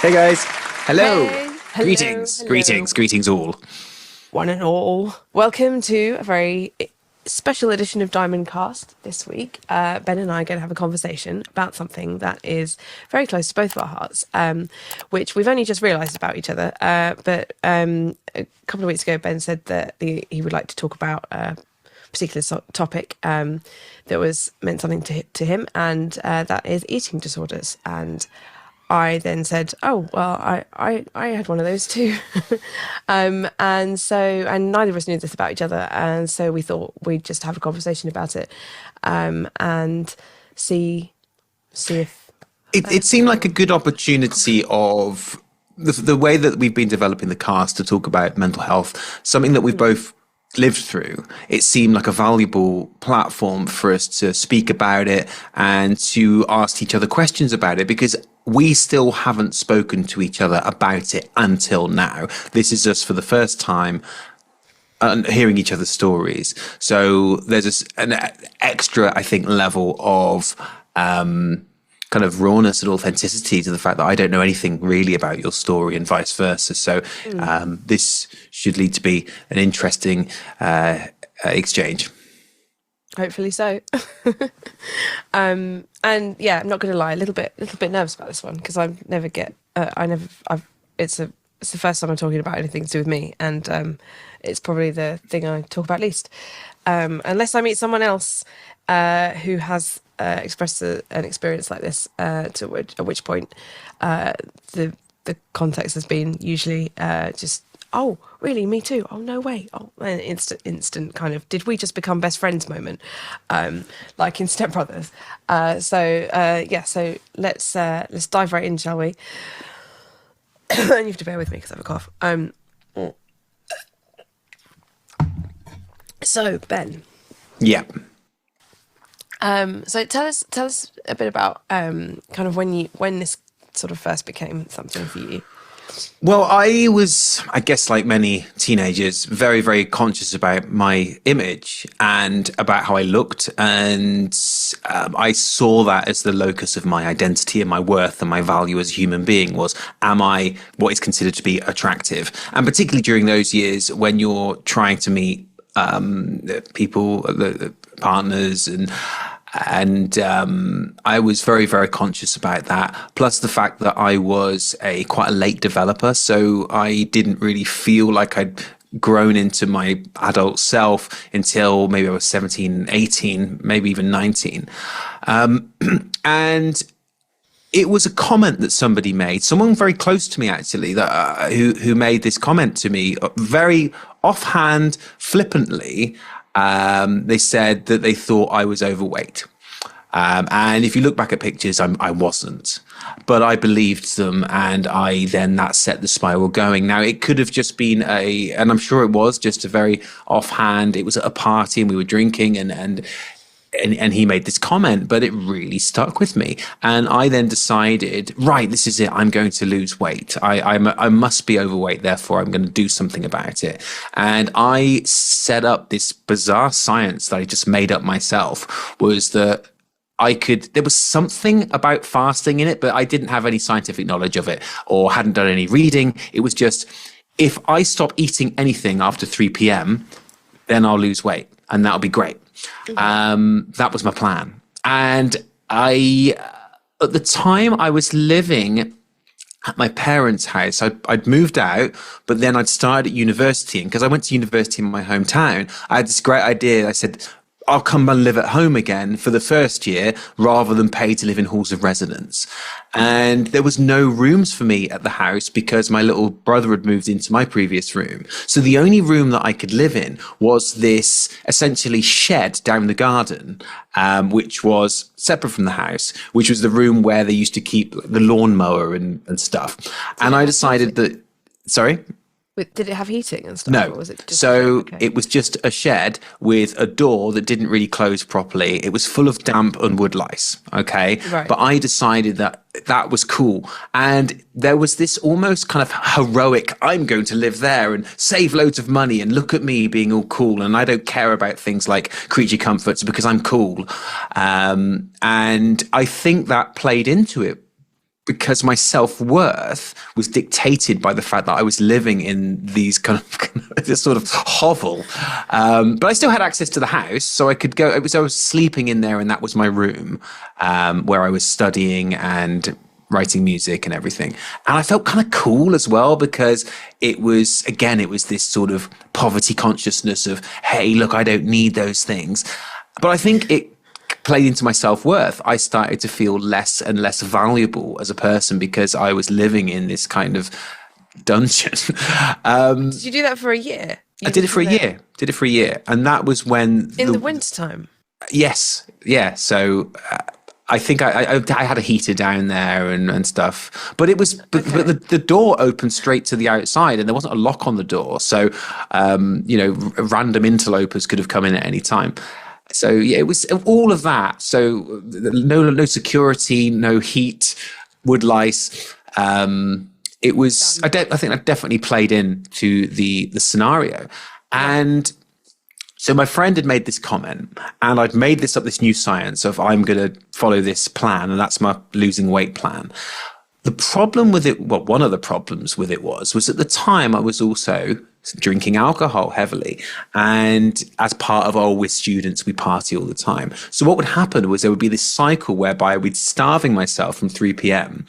Hey guys. Hello. Hey, hello, Greetings. hello, Greetings all. one and all. Welcome to a very special edition of Diamond Cast this week. Ben and I are going to have a conversation about something that is very close to both of our hearts, which we've only just realised about each other. But a couple of weeks ago, Ben said that he would like to talk about a particular topic that was meant something to him, and that is eating disorders. And I then said, "Oh well, I had one of those too," and neither of us knew this about each other, and so we thought we'd just have a conversation about it, and see if It seemed like a good opportunity of the way that we've been developing the cast to talk about mental health, something that we've both lived through. It seemed like a valuable platform for us to speak about it and to ask each other questions about it, because we still haven't spoken to each other about it until now. This is us for the first time hearing each other's stories. So there's an extra, I think, level of kind of rawness and authenticity to the fact that I don't know anything really about your story and vice versa. So this should lead to be an interesting exchange. hopefully so. And yeah, I'm not going to lie, a little bit nervous about this one because it's the first time I'm talking about anything to do with me, and it's probably the thing I talk about least, unless I meet someone else who has expressed an experience like this, at which point the context has been usually just, "Oh, really? Me too? Oh, no way!" Oh, an instant kind of, "Did we just become best friends?" moment, like in Step Brothers. So let's dive right in, shall we? And you have to bear with me because I have a cough. So Ben, Yeah. so tell us a bit about kind of when this sort of first became something for you. Well, I was, I guess, like many teenagers, very, very conscious about my image and about how I looked. And I saw that as the locus of my identity and my worth and my value as a human being was, am I what is considered to be attractive? And particularly during those years when you're trying to meet people, the partners, and I was very, very conscious about that. Plus the fact that I was quite a late developer, so I didn't really feel like I'd grown into my adult self until maybe I was 17, 18, maybe even 19. And it was a comment that somebody made, someone very close to me actually, that who made this comment to me very offhand, flippantly. They said that they thought I was overweight. And if you look back at pictures, I wasn't. But I believed them, and that set the spiral going. Now, it could have just been and I'm sure it was just a very offhand, it was at a party and we were drinking and he made this comment, but it really stuck with me. And I then decided, right, this is it. I'm going to lose weight. I must be overweight. Therefore, I'm going to do something about it. And I set up this bizarre science that I just made up myself, was that there was something about fasting in it, but I didn't have any scientific knowledge of it or hadn't done any reading. It was just, if I stop eating anything after 3 p.m., then I'll lose weight and that'll be great. That was my plan. And at the time I was living at my parents' house. I'd moved out, but then I'd started at university. And because I went to university in my hometown, I had this great idea. I said, I'll come and live at home again for the first year rather than pay to live in halls of residence. And there was no rooms for me at the house because my little brother had moved into my previous room. So the only room that I could live in was this essentially shed down the garden, which was separate from the house, which was the room where they used to keep the lawnmower and stuff. And I decided that, sorry? Did it have heating and stuff? No. Or was it just Okay. It was just a shed with a door that didn't really close properly. It was full of damp and wood lice. Okay. Right. But I decided that was cool. And there was this almost kind of heroic, I'm going to live there and save loads of money and look at me being all cool. And I don't care about things like creature comforts because I'm cool. And I think that played into it because my self-worth was dictated by the fact that I was living in these this sort of hovel. But I still had access to the house, so I could go. I was sleeping in there, and that was my room, where I was studying and writing music and everything. And I felt kind of cool as well, because it was this sort of poverty consciousness of, hey, look, I don't need those things. But I think it played into my self-worth. I started to feel less and less valuable as a person because I was living in this kind of dungeon. Did you do that for a year? I did it for a year. And that was when... In the wintertime? Yes. Yeah. So I think I had a heater down there and stuff. But it was... But the door opened straight to the outside, and there wasn't a lock on the door. So, random interlopers could have come in at any time. So yeah, it was all of that. So no security, no heat, wood lice. It was. I think that definitely played into the scenario. And so my friend had made this comment, and I'd made this new science of I'm going to follow this plan, and that's my losing weight plan. The problem with it, well, one of the problems with it was at the time I was also drinking alcohol heavily. And as part of, we're students, we party all the time. So what would happen was there would be this cycle whereby I'd be starving myself from 3 p.m.,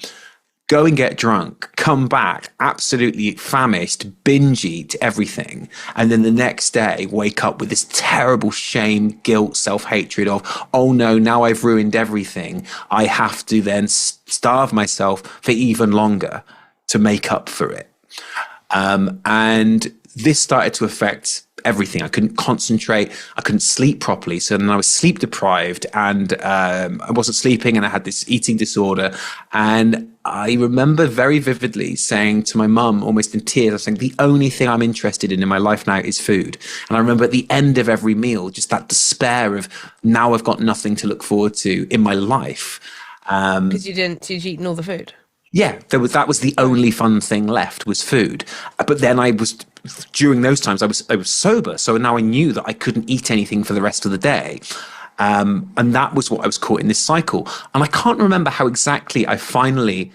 go and get drunk, come back, absolutely famished, binge eat everything. And then the next day, wake up with this terrible shame, guilt, self-hatred of, oh no, now I've ruined everything. I have to then starve myself for even longer to make up for it. And this started to affect everything. I couldn't concentrate. I couldn't sleep properly. So then I was sleep deprived, and I wasn't sleeping, and I had this eating disorder. And I remember very vividly saying to my mum, almost in tears, I was saying, the only thing I'm interested in my life now is food. And I remember at the end of every meal, just that despair of, now I've got nothing to look forward to in my life. Because you'd eaten all the food. Yeah, that was the only fun thing left, was food. But then during those times I was sober, so now I knew that I couldn't eat anything for the rest of the day. And that was what I was caught in, this cycle. And I can't remember how exactly I finally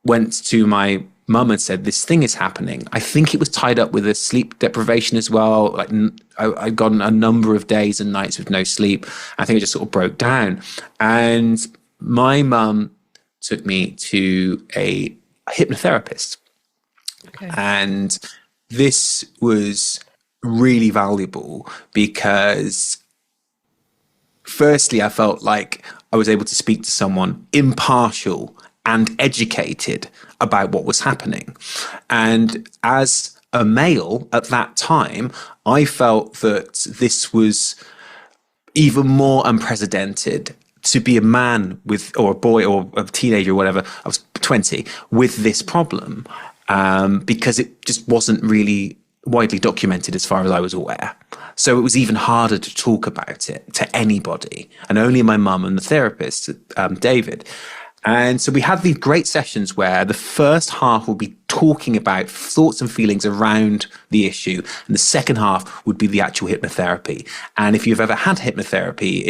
went to my mum and said, this thing is happening. I think it was tied up with a sleep deprivation as well. Like I'd gone a number of days and nights with no sleep. I think I just sort of broke down. And my mum took me to a hypnotherapist. Okay. And this was really valuable because firstly, I felt like I was able to speak to someone impartial and educated about what was happening. And as a male at that time, I felt that this was even more unprecedented, to be a man with, or a boy or a teenager or whatever, I was 20, with this problem, because it just wasn't really widely documented as far as I was aware. So it was even harder to talk about it to anybody, and only my mum and the therapist, David. And so we had these great sessions where the first half would be talking about thoughts and feelings around the issue, and the second half would be the actual hypnotherapy. And if you've ever had hypnotherapy,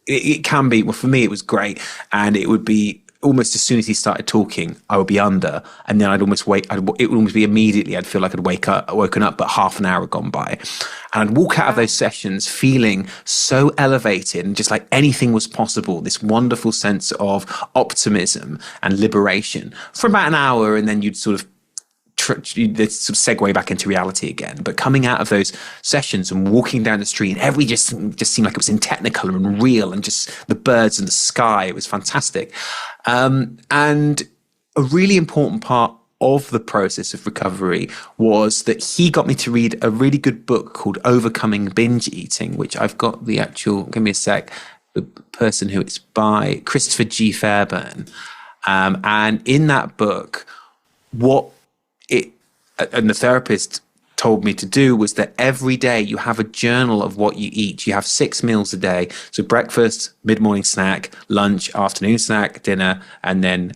it can be, well, for me, it was great. And it would be almost as soon as he started talking, I would be under, and then I'd almost wake. It would almost be immediately. I'd feel like I'd woken up, but half an hour had gone by, and I'd walk out of those sessions feeling so elevated and just like anything was possible. This wonderful sense of optimism and liberation for about an hour, and then you'd sort of segue back into reality again. But coming out of those sessions and walking down the street, every just seemed like it was in Technicolor and real, and just the birds and the sky. It was fantastic. And a really important part of the process of recovery was that he got me to read a really good book called Overcoming Binge Eating, which I've got the actual, give me a sec, the person who it's by, Christopher G. Fairbairn. And in that book, and the therapist told me to do was that every day you have a journal of what you eat. You have 6 meals a day. So breakfast, mid-morning snack, lunch, afternoon snack, dinner, and then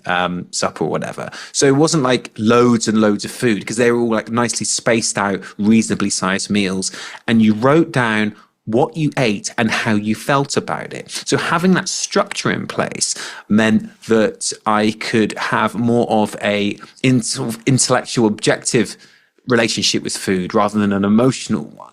supper or whatever. So it wasn't like loads and loads of food, because they were all like nicely spaced out, reasonably sized meals. And you wrote down what you ate and how you felt about it. So having that structure in place meant that I could have more of a sort of intellectual, objective relationship with food rather than an emotional one.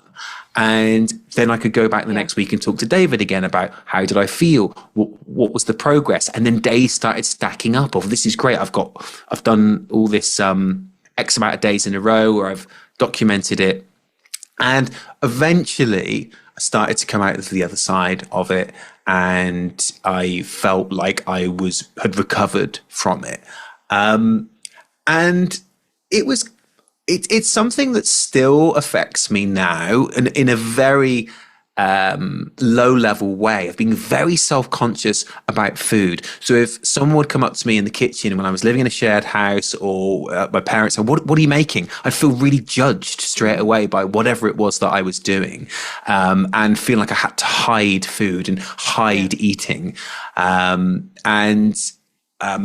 And then I could go back the next week and talk to David again about how did I feel? What was the progress? And then days started stacking up of, this is great. I've done all this X amount of days in a row where I've documented it. And eventually I started to come out of the other side of it, and I felt like I had recovered from it. And it's something that still affects me now, and in a very low level way of being very self-conscious about food. So if someone would come up to me in the kitchen when I was living in a shared house, or my parents said, what are you making? I'd feel really judged straight away by whatever it was that I was doing, and feel like I had to hide food and hide eating, and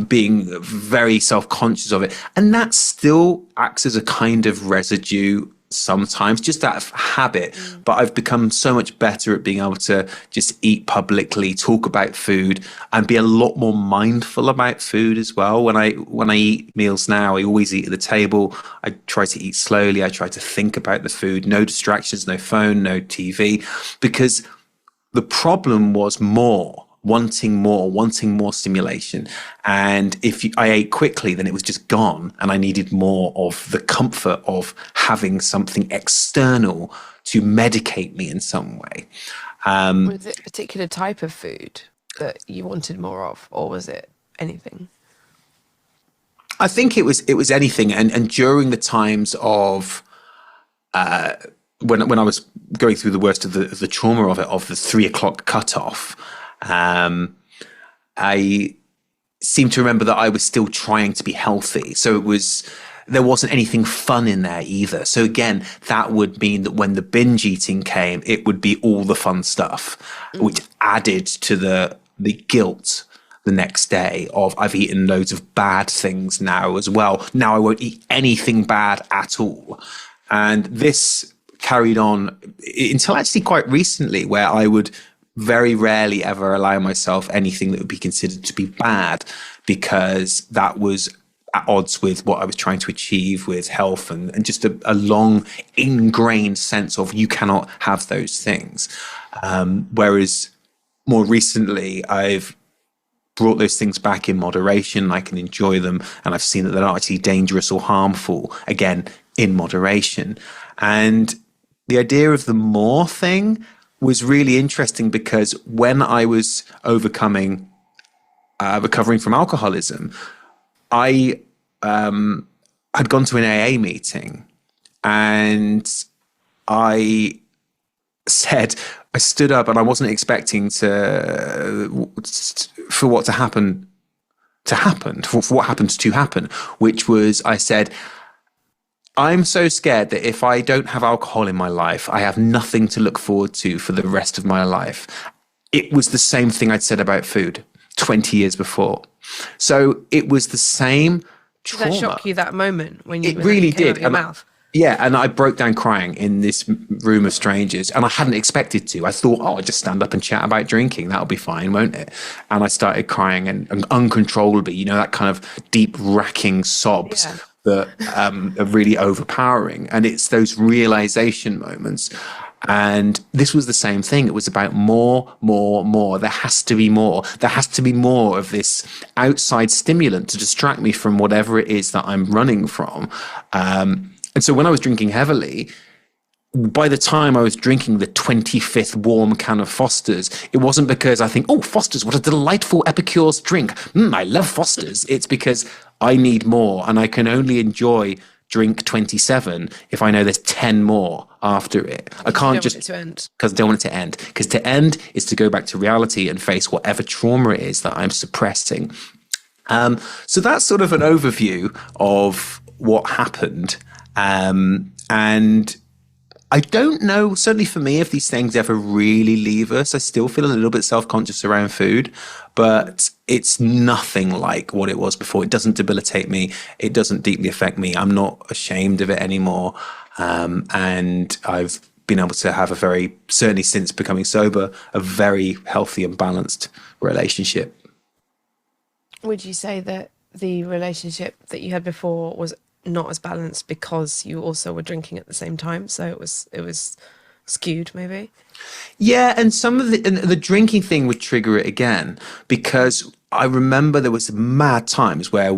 being very self-conscious of it. And that still acts as a kind of residue sometimes, just out of habit. But I've become so much better at being able to just eat publicly, talk about food, and be a lot more mindful about food as well. When I eat meals now, I always eat at the table. I try to eat slowly. I try to think about the food, no distractions, no phone, no TV, because the problem was wanting more stimulation. And if I ate quickly, then it was just gone. And I needed more of the comfort of having something external to medicate me in some way. Was it a particular type of food that you wanted more of, or was it anything? I think it was anything. And during the times of when I was going through the worst of the trauma of the 3 o'clock cutoff, I seem to remember that I was still trying to be healthy. So there wasn't anything fun in there either. So again, that would mean that when the binge eating came, it would be all the fun stuff, which added to the guilt the next day of, I've eaten loads of bad things now as well. Now I won't eat anything bad at all. And this carried on until actually quite recently, where I would very rarely ever allow myself anything that would be considered to be bad, because that was at odds with what I was trying to achieve with health, and just a long ingrained sense of you cannot have those things. Whereas more recently, I've brought those things back in moderation. I can enjoy them, and I've seen that they're not actually dangerous or harmful, again, in moderation. And the idea of the more thing was really interesting, because when I was recovering from alcoholism, I had gone to an AA meeting, and I stood up, and I wasn't expecting for what to happen, for what happened to happen, which was, I said, I'm so scared that if I don't have alcohol in my life, I have nothing to look forward to for the rest of my life. It was the same thing I'd said about food 20 years before. So it was the same trauma. Did that shock you, that moment when you it really came out did. of your mouth? Yeah, and I broke down crying in this room of strangers, and I hadn't expected to. I thought, I'll just stand up and chat about drinking. That'll be fine, won't it? And I started crying and uncontrollably, that kind of deep, racking sobs. Yeah. That are really overpowering. And it's those realization moments. And this was the same thing. It was about more. There has to be more. There has to be more of this outside stimulant to distract me from whatever it is that I'm running from. And so when I was drinking heavily, by the time I was drinking the 25th warm can of Foster's, it wasn't because I think, oh, Foster's, what a delightful Epicure's drink. I love Foster's. It's because I need more, and I can only enjoy drink 27 if I know there's 10 more after it. I can't just, because I don't want it to end. Because to end is to go back to reality and face whatever trauma it is that I'm suppressing. So that's sort of an overview of what happened. And I don't know, certainly for me, if these things ever really leave us. I still feel a little bit self-conscious around food, but it's nothing like what it was before. It doesn't debilitate me. It doesn't deeply affect me. I'm not ashamed of it anymore. And I've been able to have certainly since becoming sober, a very healthy and balanced relationship. Would you say that the relationship that you had before was not as balanced because you also were drinking at the same time? So it was skewed, maybe? Yeah, and and the drinking thing would trigger it again because I remember there was mad times where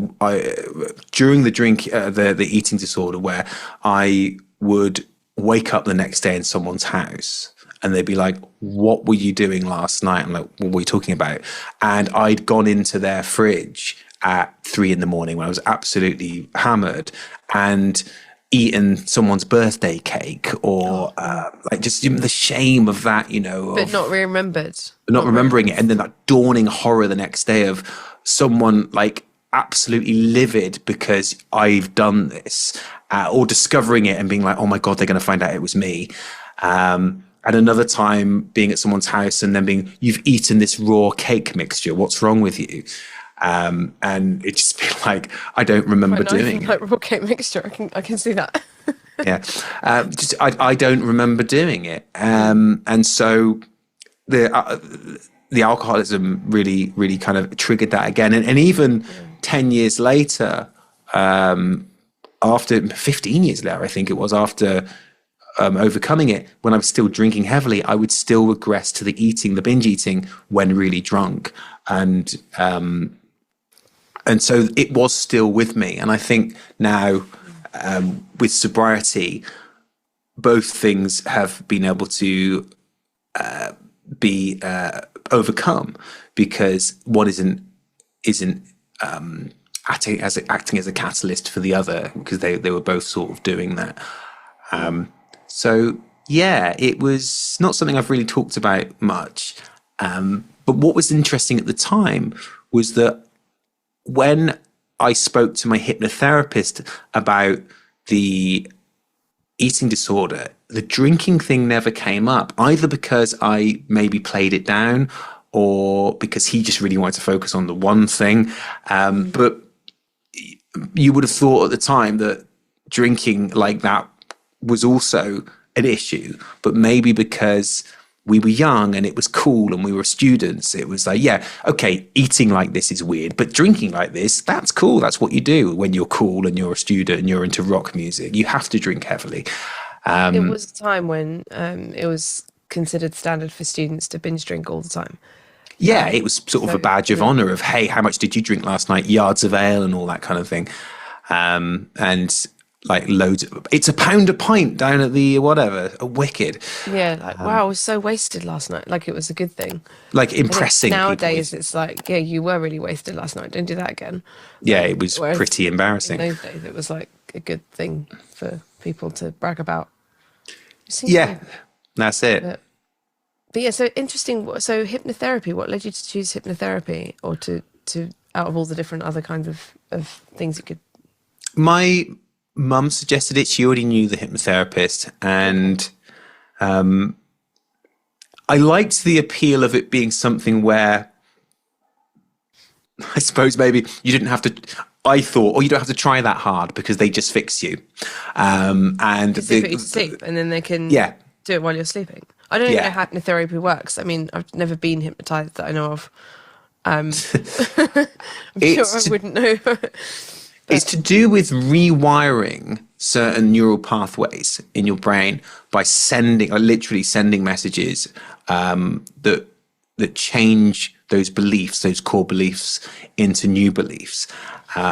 during the eating disorder, where I would wake up the next day in someone's house and they'd be like, "What were you doing last night?" I'm like, "What were you talking about?" And I'd gone into their fridge at 3 a.m. when I was absolutely hammered and eaten someone's birthday cake, or like just the shame of that, But not remembered. not remembering it, and then that dawning horror the next day of someone like absolutely livid because I've done this, or discovering it and being like, oh my God, they're going to find out it was me. And another time being at someone's house and then being, you've eaten this raw cake mixture, what's wrong with you? And it just be like, I don't remember doing it. Like raw cake mixture, I can see that. Yeah, I don't remember doing it, and so the alcoholism really kind of triggered that again, and even 10 years later, after 15 years later, I think it was, after overcoming it, when I was still drinking heavily, I would still regress to the binge eating when really drunk, and so it was still with me. And I think now, with sobriety, both things have been able to be overcome, because one isn't acting as a catalyst for the other, because they were both sort of doing that. So yeah, it was not something I've really talked about much. But what was interesting at the time was that when I spoke to my hypnotherapist about the eating disorder, the drinking thing never came up, either because I maybe played it down or because he just really wanted to focus on the one thing. But you would have thought at the time that drinking like that was also an issue, but maybe because we were young and it was cool and we were students, it was like, yeah, okay, eating like this is weird, but drinking like this, that's cool. That's what you do when you're cool and you're a student and you're into rock music. You have to drink heavily. It was a time when it was considered standard for students to binge drink all the time. Yeah, it was sort of a badge of honor of, hey, how much did you drink last night? Yards of ale and all that kind of thing. And like it's £1 a pint down at the whatever, a Wicked. Yeah, like, wow, I was so wasted last night. Like, it was a good thing. Like impressing people. Nowadays, it's like, yeah, you were really wasted last night. Don't do that again. Yeah, it was pretty embarrassing. In those days, it was like a good thing for people to brag about. Yeah, that's it. But yeah, so interesting. So hypnotherapy, what led you to choose hypnotherapy, or to out of all the different other kinds of things you could? My mum suggested it. She already knew the hypnotherapist, and I liked the appeal of it being something where I suppose maybe you didn't have to. I thought, you don't have to try that hard because they just fix you. And they put you to sleep, and then they can do it while you're sleeping. I don't even know how hypnotherapy works. I mean, I've never been hypnotized that I know of. I'm sure I wouldn't know. It's to do with rewiring certain neural pathways in your brain by literally sending messages that change those beliefs, those core beliefs, into new beliefs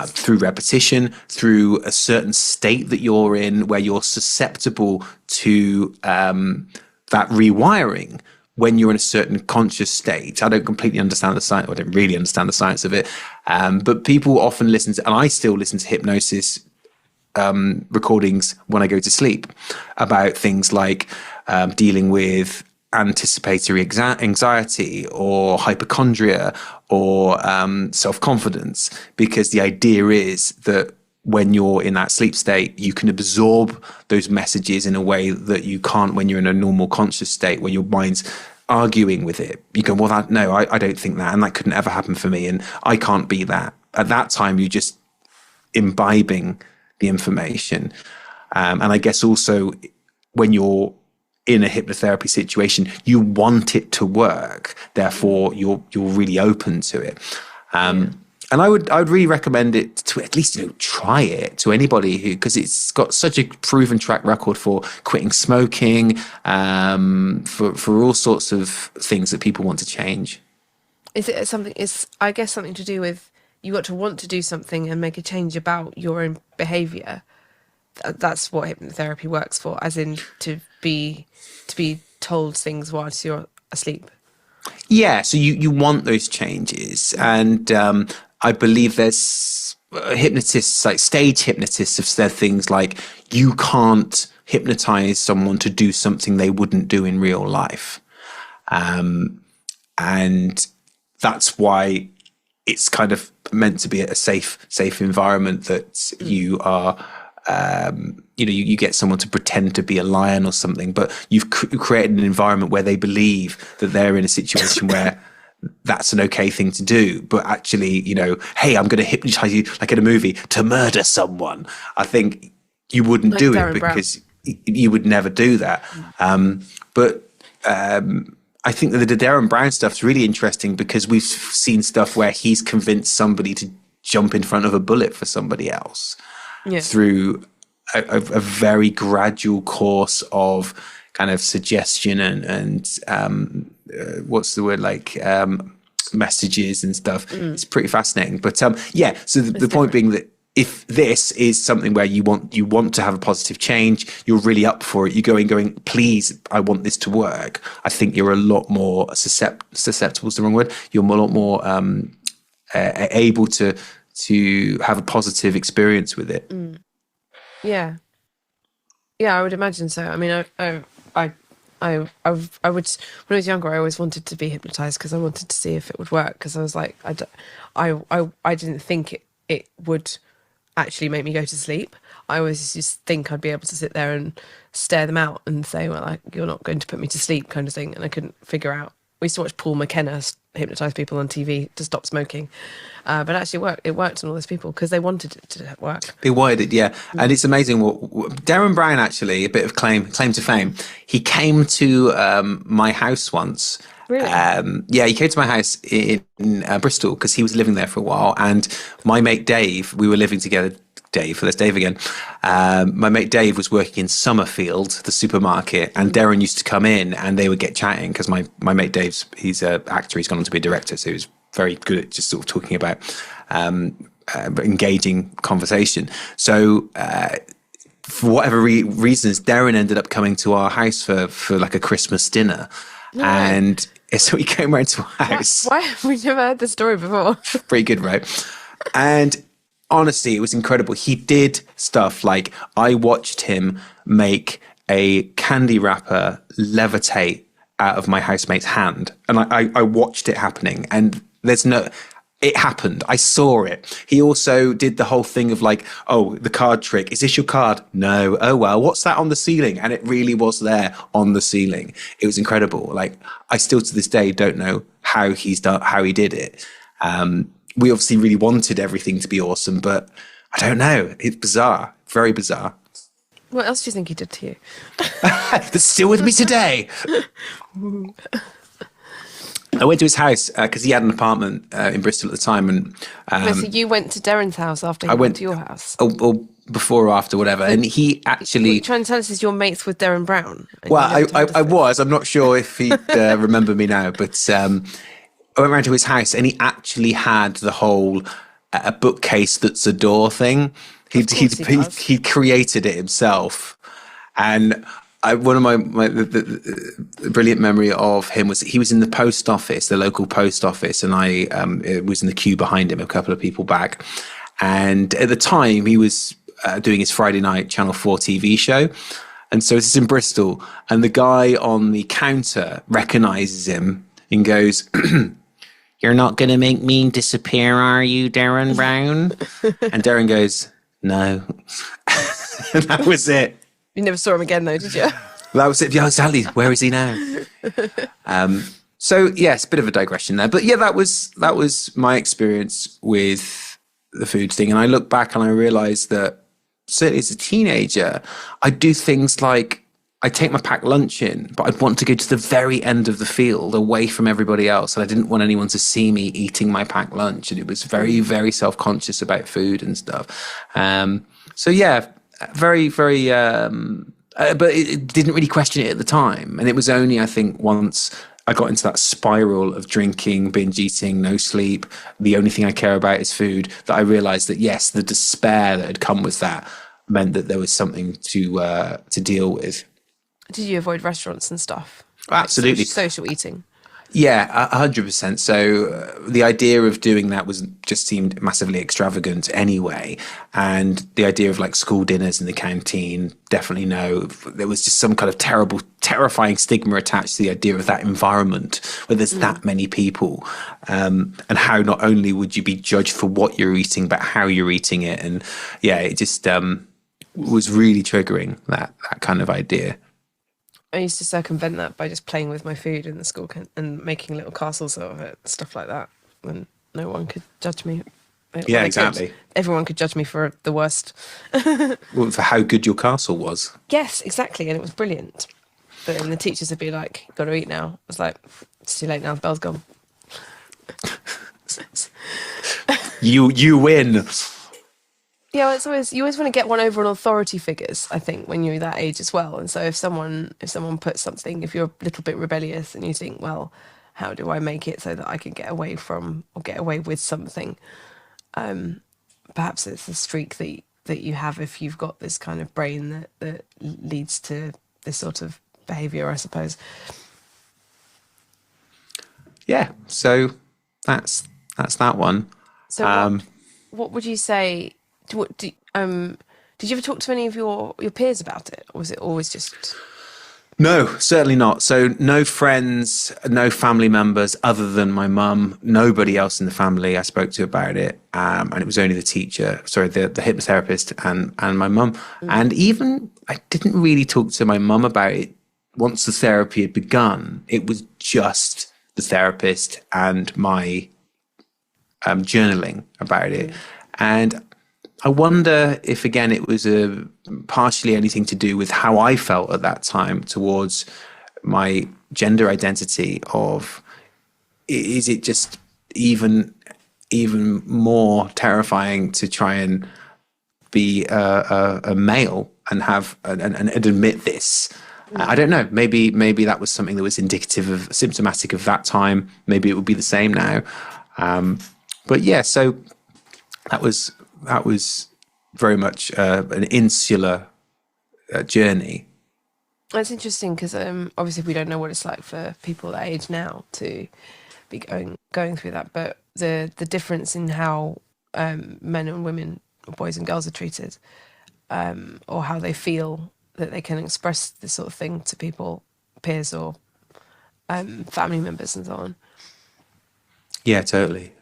through repetition, through a certain state that you're in where you're susceptible to that rewiring when you're in a certain conscious state. I don't completely understand the science, I don't really understand the science of it, but people often listen to, and I still listen to hypnosis recordings when I go to sleep about things like dealing with anticipatory anxiety or hypochondria or self-confidence, because the idea is that when you're in that sleep state, you can absorb those messages in a way that you can't when you're in a normal conscious state, where your mind's arguing with it. You go, well, I don't think that, and that couldn't ever happen for me, and I can't be that. At that time, you're just imbibing the information. And I guess also when you're in a hypnotherapy situation, you want it to work. Therefore, you're really open to it. And I would really recommend it to at least try it to anybody because it's got such a proven track record for quitting smoking, for all sorts of things that people want to change. Is it something? Is I guess something to do with you got to want to do something and make a change about your own behaviour. That's what hypnotherapy works for, as in to be told things whilst you're asleep. Yeah, so you want those changes, and I believe there's hypnotists, like stage hypnotists, have said things like you can't hypnotize someone to do something they wouldn't do in real life, and that's why it's kind of meant to be a safe environment that you are. You get someone to pretend to be a lion or something, but you've created an environment where they believe that they're in a situation where that's an okay thing to do. But actually, hey, I'm going to hypnotize you like in a movie to murder someone. I think you wouldn't do it because you would never do that. But I think that the Darren Brown stuff's really interesting because we've seen stuff where he's convinced somebody to jump in front of a bullet for somebody else. Yeah. Through a very gradual course of kind of suggestion and what's the word, like messages and stuff. It's pretty fascinating. But so the point being that if this is something where you want to have a positive change, you're really up for it, you're going, please, I want this to work. I think you're a lot more susceptible is the wrong word. You're a lot more able to have a positive experience with it. Yeah, I would imagine so. I mean, I would, when I was younger, I always wanted to be hypnotized because I wanted to see if it would work. Because I was like, I didn't think it would actually make me go to sleep. I always just think I'd be able to sit there and stare them out and say, well, like, you're not going to put me to sleep, kind of thing. And I couldn't figure out. We used to watch Paul McKenna hypnotise people on TV to stop smoking. But actually it worked on all those people because they wanted it to work. They wanted it, yeah. And it's amazing what Darren Brown, actually, a bit of claim to fame. He came to my house once. Really? He came to my house in Bristol because he was living there for a while. And my mate Dave, we were living together. There's Dave again. My mate Dave was working in Summerfield, the supermarket, and Darren used to come in and they would get chatting because my mate Dave's, he's an actor, he's gone on to be a director, so he was very good at just sort of talking about engaging conversation. So for whatever reasons, Darren ended up coming to our house for like a Christmas dinner. No. And so he came around to our house. Why have we never heard this story before? Pretty good, right? And honestly, it was incredible. He did stuff like I watched him make a candy wrapper levitate out of my housemate's hand. And I watched it happening. And it happened. I saw it. He also did the whole thing of like, oh, the card trick. Is this your card? No. Oh, well, what's that on the ceiling? And it really was there on the ceiling. It was incredible. Like, I still to this day don't know how he did it. We obviously really wanted everything to be awesome, but I don't know. It's bizarre. Very bizarre. What else do you think he did to you? That's still with me today. I went to his house because he had an apartment in Bristol at the time. And so you went to Darren's house after he went to your house? Or before or after, whatever. And he actually... What you're trying to tell us is you're mates with Darren Brown? Well, I was. I'm not sure if he'd remember me now, but... I went round to his house and he actually had the whole a bookcase that's a door thing. He created it himself. And one of my the brilliant memory of him was he was in the post office, the local post office, and I was in the queue behind him, a couple of people back. And at the time, he was doing his Friday night Channel 4 TV show. And so it's in Bristol. And the guy on the counter recognises him and goes... You're not going to make me disappear, are you, Darren Brown? And Darren goes, no. And that was it. You never saw him again, though, did you? That was it. Yeah, exactly. Where is he now? So, yes, a bit of a digression there. But yeah, that was my experience with the food thing. And I look back and I realised that certainly as a teenager, I'd do things like I'd take my packed lunch in, but I'd want to go to the very end of the field away from everybody else. And I didn't want anyone to see me eating my packed lunch. And it was very, very self-conscious about food and stuff. So yeah, very, very, but it didn't really question it at the time. And it was only, I think, once I got into that spiral of drinking, binge eating, no sleep, the only thing I care about is food, that I realized that, yes, the despair that had come with that meant that there was something to deal with. Did you avoid restaurants and stuff? Absolutely. Like social eating. Yeah, 100%. So the idea of doing that just seemed massively extravagant anyway. And the idea of like school dinners in the canteen, definitely no. There was just some kind of terrifying stigma attached to the idea of that environment where there's that many people. And how not only would you be judged for what you're eating, but how you're eating it. And yeah, it just was really triggering, that kind of idea. I used to circumvent that by just playing with my food in the school and making little castles out of it, stuff like that, when no one could judge me. Yeah, exactly. Everyone could judge me for the worst. Well, for how good your castle was. Yes, exactly, and it was brilliant. But then the teachers would be like, "Got to eat now." I was like, "It's too late now. The bell's gone." You win. Yeah, well, you always want to get one over on authority figures, I think, when you're that age as well. And so if someone puts something, if you're a little bit rebellious and you think, well, how do I make it so that I can get away from or get away with something? Perhaps it's the streak that you have if you've got this kind of brain that leads to this sort of behaviour, I suppose. Yeah, so that's that one. So what would you say? Did you ever talk to any of your peers about it, or was it always just? No, certainly not. So no friends, no family members other than my mum, nobody else in the family I spoke to about it. And it was only the hypnotherapist and my mum. And even I didn't really talk to my mum about it once the therapy had begun. It was just the therapist and my journaling about it. And I wonder if, again, it was partially anything to do with how I felt at that time towards my gender identity of, is it just even more terrifying to try and be a male and have and admit this? I don't know. Maybe that was something that was symptomatic of that time. Maybe it would be the same now. But yeah, so that was very much an insular journey. That's interesting because obviously we don't know what it's like for people that age now to be going through that, but the difference in how men and women, boys and girls are treated, or how they feel that they can express this sort of thing to people, peers or family members and so on. Yeah, totally.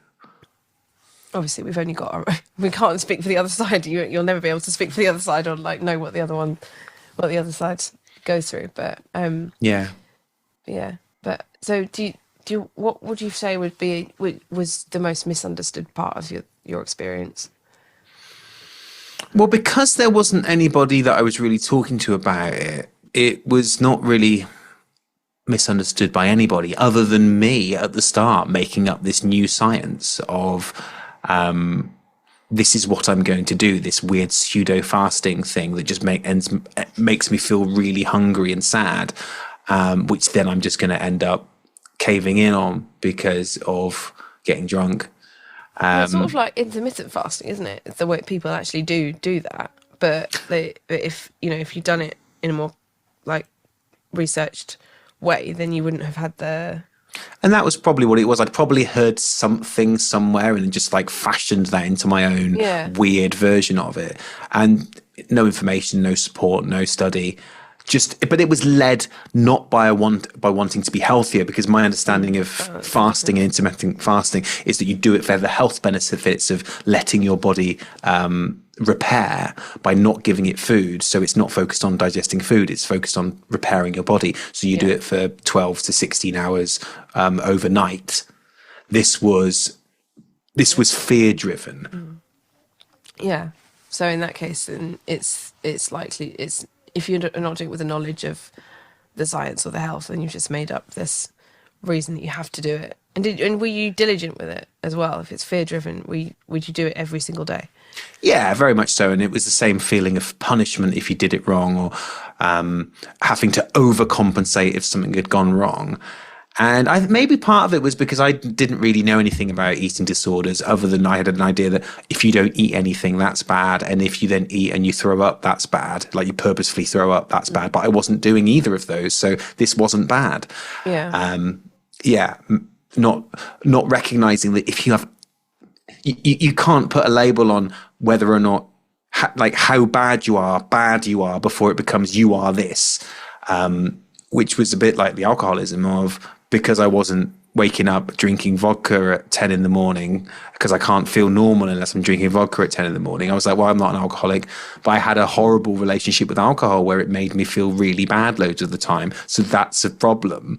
Obviously, we've only got we can't speak for the other side. You'll never be able to speak for the other side or like know what the other side goes through. But yeah. But so do you what would you say was the most misunderstood part of your experience? Well, because there wasn't anybody that I was really talking to about it, it was not really misunderstood by anybody other than me at the start, making up this new science of this is what I'm going to do, this weird pseudo fasting thing that just makes me feel really hungry and sad, which then I'm just going to end up caving in on because of getting drunk. It's sort of like intermittent fasting, isn't it? It's the way people actually do that. But if you've done it in a more like researched way, then you wouldn't have had the. And that was probably what it was. I'd probably heard something somewhere and just like fashioned that into my own weird version of it. And no information, no support, no study. But it was led not by wanting to be healthier, because my understanding of fasting and intermittent fasting is that you do it for the health benefits of letting your body repair by not giving it food. So it's not focused on digesting food, it's focused on repairing your body. So you do it for 12 to 16 hours overnight. This was fear driven. Yeah. So in that case, then it's likely if you're not doing it with the knowledge of the science or the health, then you've just made up this reason that you have to do it. And were you diligent with it as well? If it's fear driven, would you do it every single day? Yeah, very much so. And it was the same feeling of punishment if you did it wrong, or having to overcompensate if something had gone wrong. And maybe part of it was because I didn't really know anything about eating disorders, other than I had an idea that if you don't eat anything, that's bad. And if you then eat and you throw up, that's bad. Like you purposefully throw up, that's bad. But I wasn't doing either of those. So this wasn't bad. Yeah. Not recognizing that if you have, you can't put a label on whether or not, like how bad you are before it becomes you are this, which was a bit like the alcoholism of, because I wasn't waking up drinking vodka at 10 in the morning, because I can't feel normal unless I'm drinking vodka at 10 in the morning. I was like, well, I'm not an alcoholic, but I had a horrible relationship with alcohol where it made me feel really bad loads of the time. So that's a problem.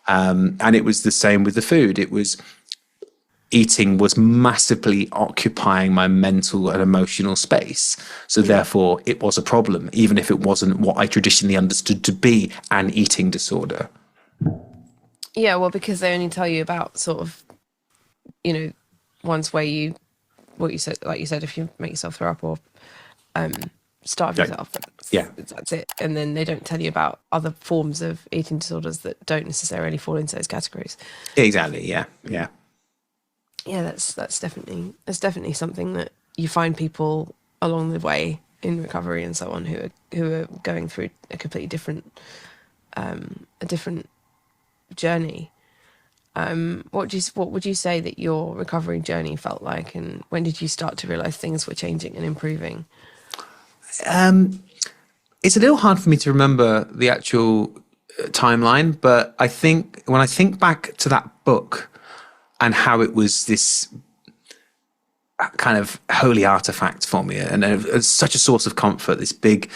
And it was the same with the food. Eating was massively occupying my mental and emotional space. So therefore it was a problem, even if it wasn't what I traditionally understood to be an eating disorder. Yeah, well, because they only tell you about sort of, ones where what you said, like you said, if you make yourself throw up or starve yourself, that's it. And then they don't tell you about other forms of eating disorders that don't necessarily fall into those categories. Exactly. Yeah. Yeah, that's definitely something that you find people along the way in recovery and so on who are going through a completely different journey. What would you say that your recovery journey felt like, and when did you start to realize things were changing and improving? It's a little hard for me to remember the actual timeline, but I think when I think back to that book and how it was this kind of holy artifact for me, and such a source of comfort, this big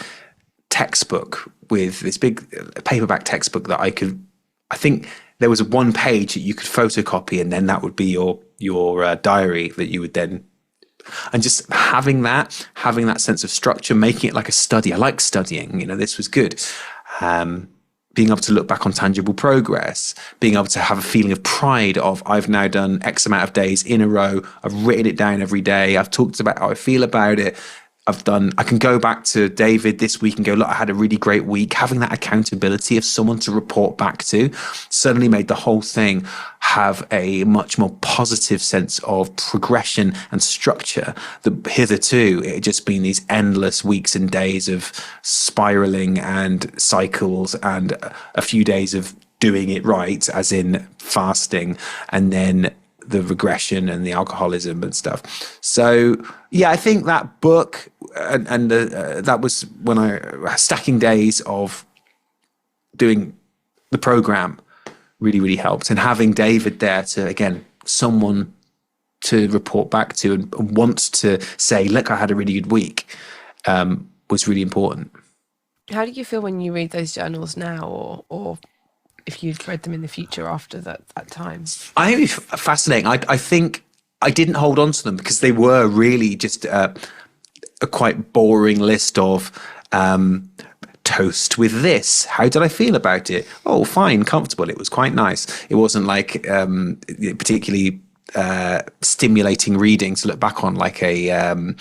textbook with this big paperback textbook that I think there was one page that you could photocopy, and then that would be your diary that you would then, and just having that sense of structure, making it like a study. I like studying, this was good. Being able to look back on tangible progress, being able to have a feeling of pride of, I've now done X amount of days in a row. I've written it down every day. I've talked about how I feel about it. I can go back to David this week and go, look, I had a really great week. Having that accountability of someone to report back to suddenly made the whole thing have a much more positive sense of progression and structure. That hitherto it had just been these endless weeks and days of spiraling and cycles and a few days of doing it right, as in fasting, and then the regression and the alcoholism and stuff. So yeah, I think that book and that was when I stacking days of doing the program really, really helped. And having David there to, again, someone to report back to and want to say, look, I had a really good week, was really important. How do you feel when you read those journals now, or if you've read them in the future after that time? I think it's fascinating. I think I didn't hold on to them because they were really just a quite boring list of toast with this. How did I feel about it? Oh, fine, comfortable. It was quite nice. It wasn't like particularly stimulating reading to look back on, like a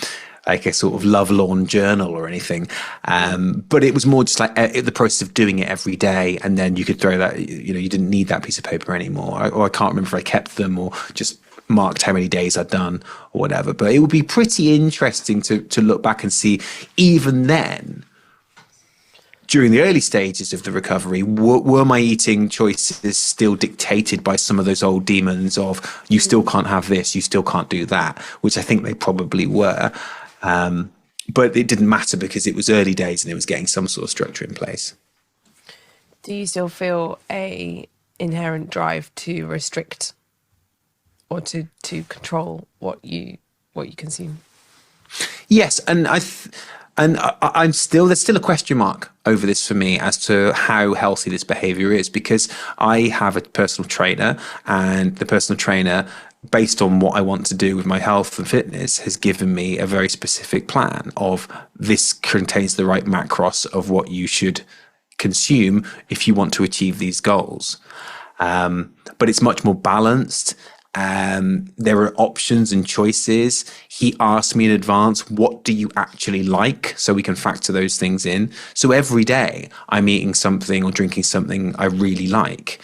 sort of lovelorn journal or anything. But it was more just like the process of doing it every day. And then you could throw that, you didn't need that piece of paper anymore. Or I can't remember if I kept them or just marked how many days I'd done or whatever. But it would be pretty interesting to look back and see, even then, during the early stages of the recovery, were my eating choices still dictated by some of those old demons of, you still can't have this, you still can't do that, which I think they probably were. But it didn't matter because it was early days and it was getting some sort of structure in place. Do you still feel a inherent drive to restrict or to control what you consume? Yes, and I'm still, there's still a question mark over this for me as to how healthy this behavior is, because I have a personal trainer, and the personal trainer based on what I want to do with my health and fitness, has given me a very specific plan of this contains the right macros of what you should consume if you want to achieve these goals. But it's much more balanced. There are options and choices. He asked me in advance, what do you actually like? So we can factor those things in. So every day I'm eating something or drinking something I really like.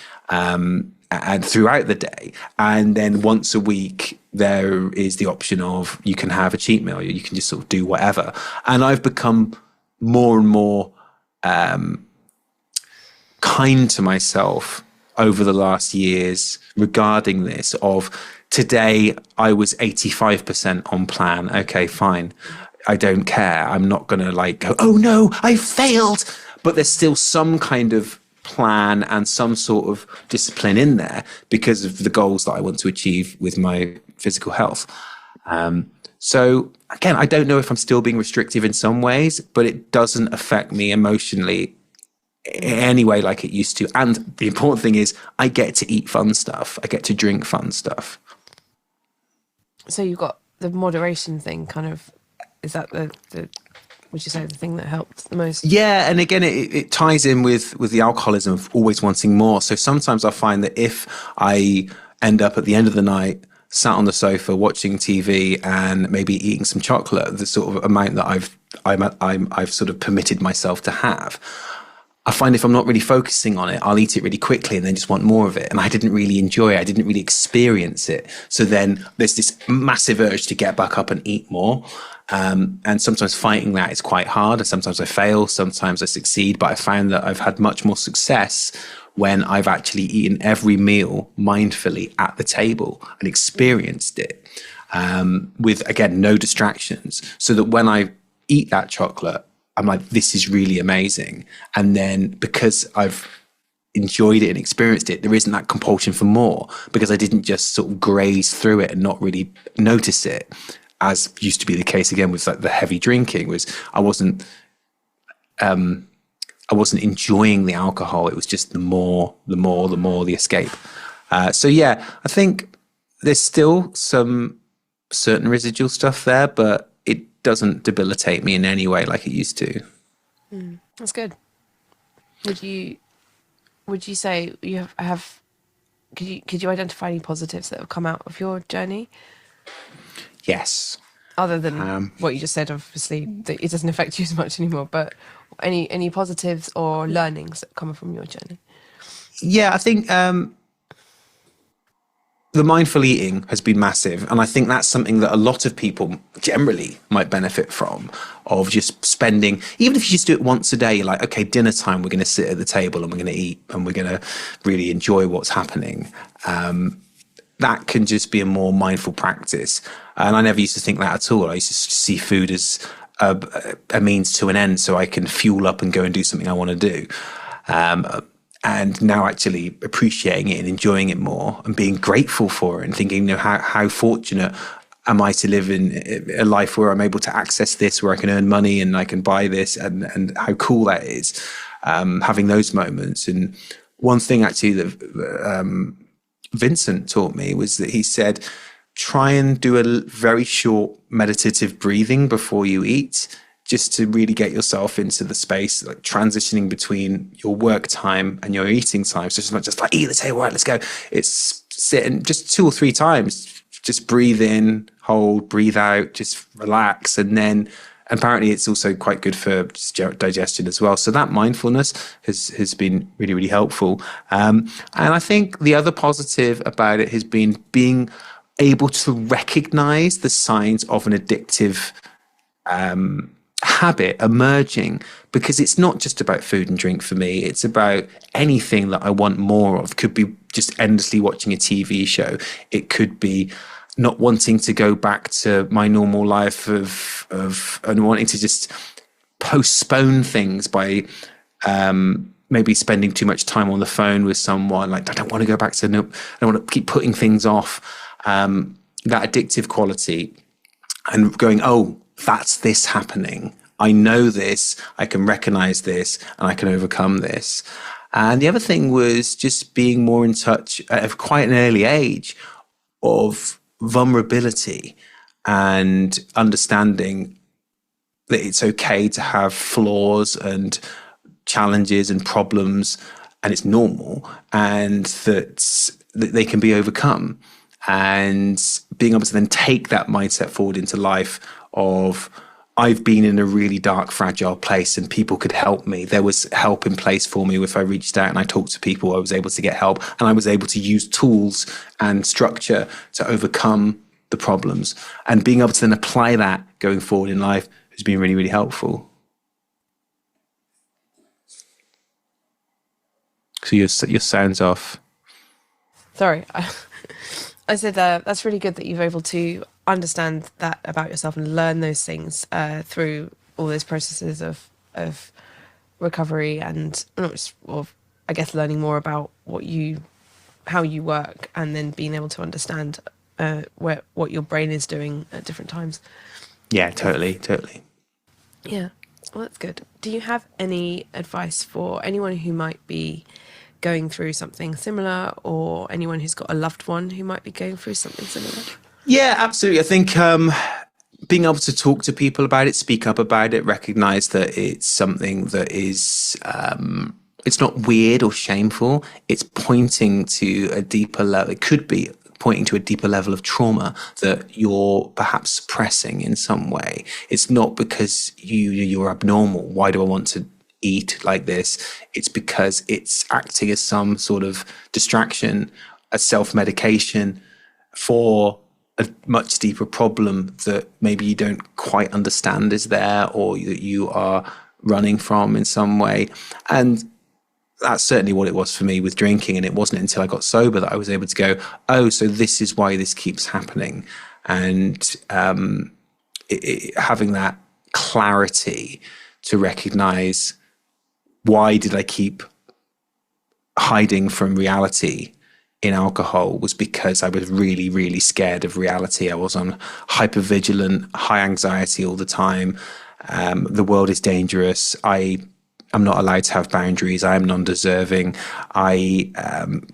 And throughout the day. And then once a week, there is the option of you can have a cheat meal. You can just sort of do whatever. And I've become more and more kind to myself over the last years regarding this of today I was 85% on plan. Okay, fine. I don't care. I'm not going to like go, oh no, I failed. But there's still some kind of plan and some sort of discipline in there because of the goals that I want to achieve with my physical health. So again, I don't know if I'm still being restrictive in some ways, but it doesn't affect me emotionally anyway like it used to. And the important thing is I get to eat fun stuff. I get to drink fun stuff. So you've got the moderation thing kind of, is that the would you say the thing that helped the most? Yeah, and again, it ties in with the alcoholism of always wanting more. So sometimes I find that if I end up at the end of the night sat on the sofa watching TV and maybe eating some chocolate, the sort of amount that I've sort of permitted myself to have, I find if I'm not really focusing on it, I'll eat it really quickly and then just want more of it. And I didn't really enjoy it. I didn't really experience it. So then there's this massive urge to get back up and eat more. And sometimes fighting that is quite hard. And sometimes I fail, sometimes I succeed. But I found that I've had much more success when I've actually eaten every meal mindfully at the table and experienced it with, again, no distractions. So that when I eat that chocolate, I'm like, this is really amazing. And then because I've enjoyed it and experienced it, there isn't that compulsion for more because I didn't just sort of graze through it and not really notice it, as used to be the case again with like the heavy drinking. Was I wasn't enjoying the alcohol. It was just the escape. So yeah, I think there's still some certain residual stuff there, but it doesn't debilitate me in any way like it used to. That's good. Would you say you have could you identify any positives that have come out of your journey? Yes. Other than what you just said, obviously, that it doesn't affect you as much anymore, but any positives or learnings that come from your journey? Yeah, I think the mindful eating has been massive. And I think that's something that a lot of people generally might benefit from, of just spending, even if you just do it once a day, you're like, okay, dinner time, we're going to sit at the table and we're going to eat and we're going to really enjoy what's happening. That can just be a more mindful practice. And I never used to think that at all. I used to see food as a means to an end so I can fuel up and go and do something I want to do. And now actually appreciating it and enjoying it more and being grateful for it and thinking, how fortunate am I to live in a life where I'm able to access this, where I can earn money and I can buy this, and how cool that is, having those moments. And one thing actually that Vincent taught me was that he said, try and do a very short meditative breathing before you eat, just to really get yourself into the space, like transitioning between your work time and your eating time. So it's not just like, eat at the table, right, let's go. It's sitting just 2 or 3 times, just breathe in, hold, breathe out, just relax. And then apparently it's also quite good for digestion as well. So that mindfulness has been really, really helpful. And I think the other positive about it has been being able to recognize the signs of an addictive habit emerging, because it's not just about food and drink for me. It's about anything that I want more of. Could be just endlessly watching a TV show. It could be not wanting to go back to my normal life of and wanting to just postpone things by maybe spending too much time on the phone with someone. Like, I don't want to go back to, I don't want to keep putting things off. That addictive quality and going, oh, that's this happening. I know this, I can recognize this, and I can overcome this. And the other thing was just being more in touch at quite an early age of vulnerability and understanding that it's okay to have flaws and challenges and problems, and it's normal, and that they can be overcome. And being able to then take that mindset forward into life of, I've been in a really dark, fragile place and people could help me. There was help in place for me. If I reached out and I talked to people, I was able to get help, and I was able to use tools and structure to overcome the problems. And being able to then apply that going forward in life has been really, really helpful. So your sound's off. Sorry. I said that's really good that you're able to understand that about yourself and learn those things through all those processes of recovery, and not just, well, I guess learning more about how you work, and then being able to understand what your brain is doing at different times. Yeah, totally. Yeah, well, that's good. Do you have any advice for anyone who might be going through something similar, or anyone who's got a loved one who might be going through something similar? Yeah, absolutely. I think being able to talk to people about it, speak up about it, recognize that it's something that is, it's not weird or shameful. It's pointing to a deeper level. It could be pointing to a deeper level of trauma that you're perhaps suppressing in some way. It's not because you're abnormal. Why do I want to eat like this? It's because it's acting as some sort of distraction, a self-medication for a much deeper problem that maybe you don't quite understand is there, or that you are running from in some way. And that's certainly what it was for me with drinking. And it wasn't until I got sober that I was able to go, oh, so this is why this keeps happening. And having that clarity to recognize, why did I keep hiding from reality in alcohol, was because I was really, really scared of reality. I was on hypervigilant, high anxiety all the time. The world is dangerous. I'm not allowed to have boundaries. I am non-deserving. I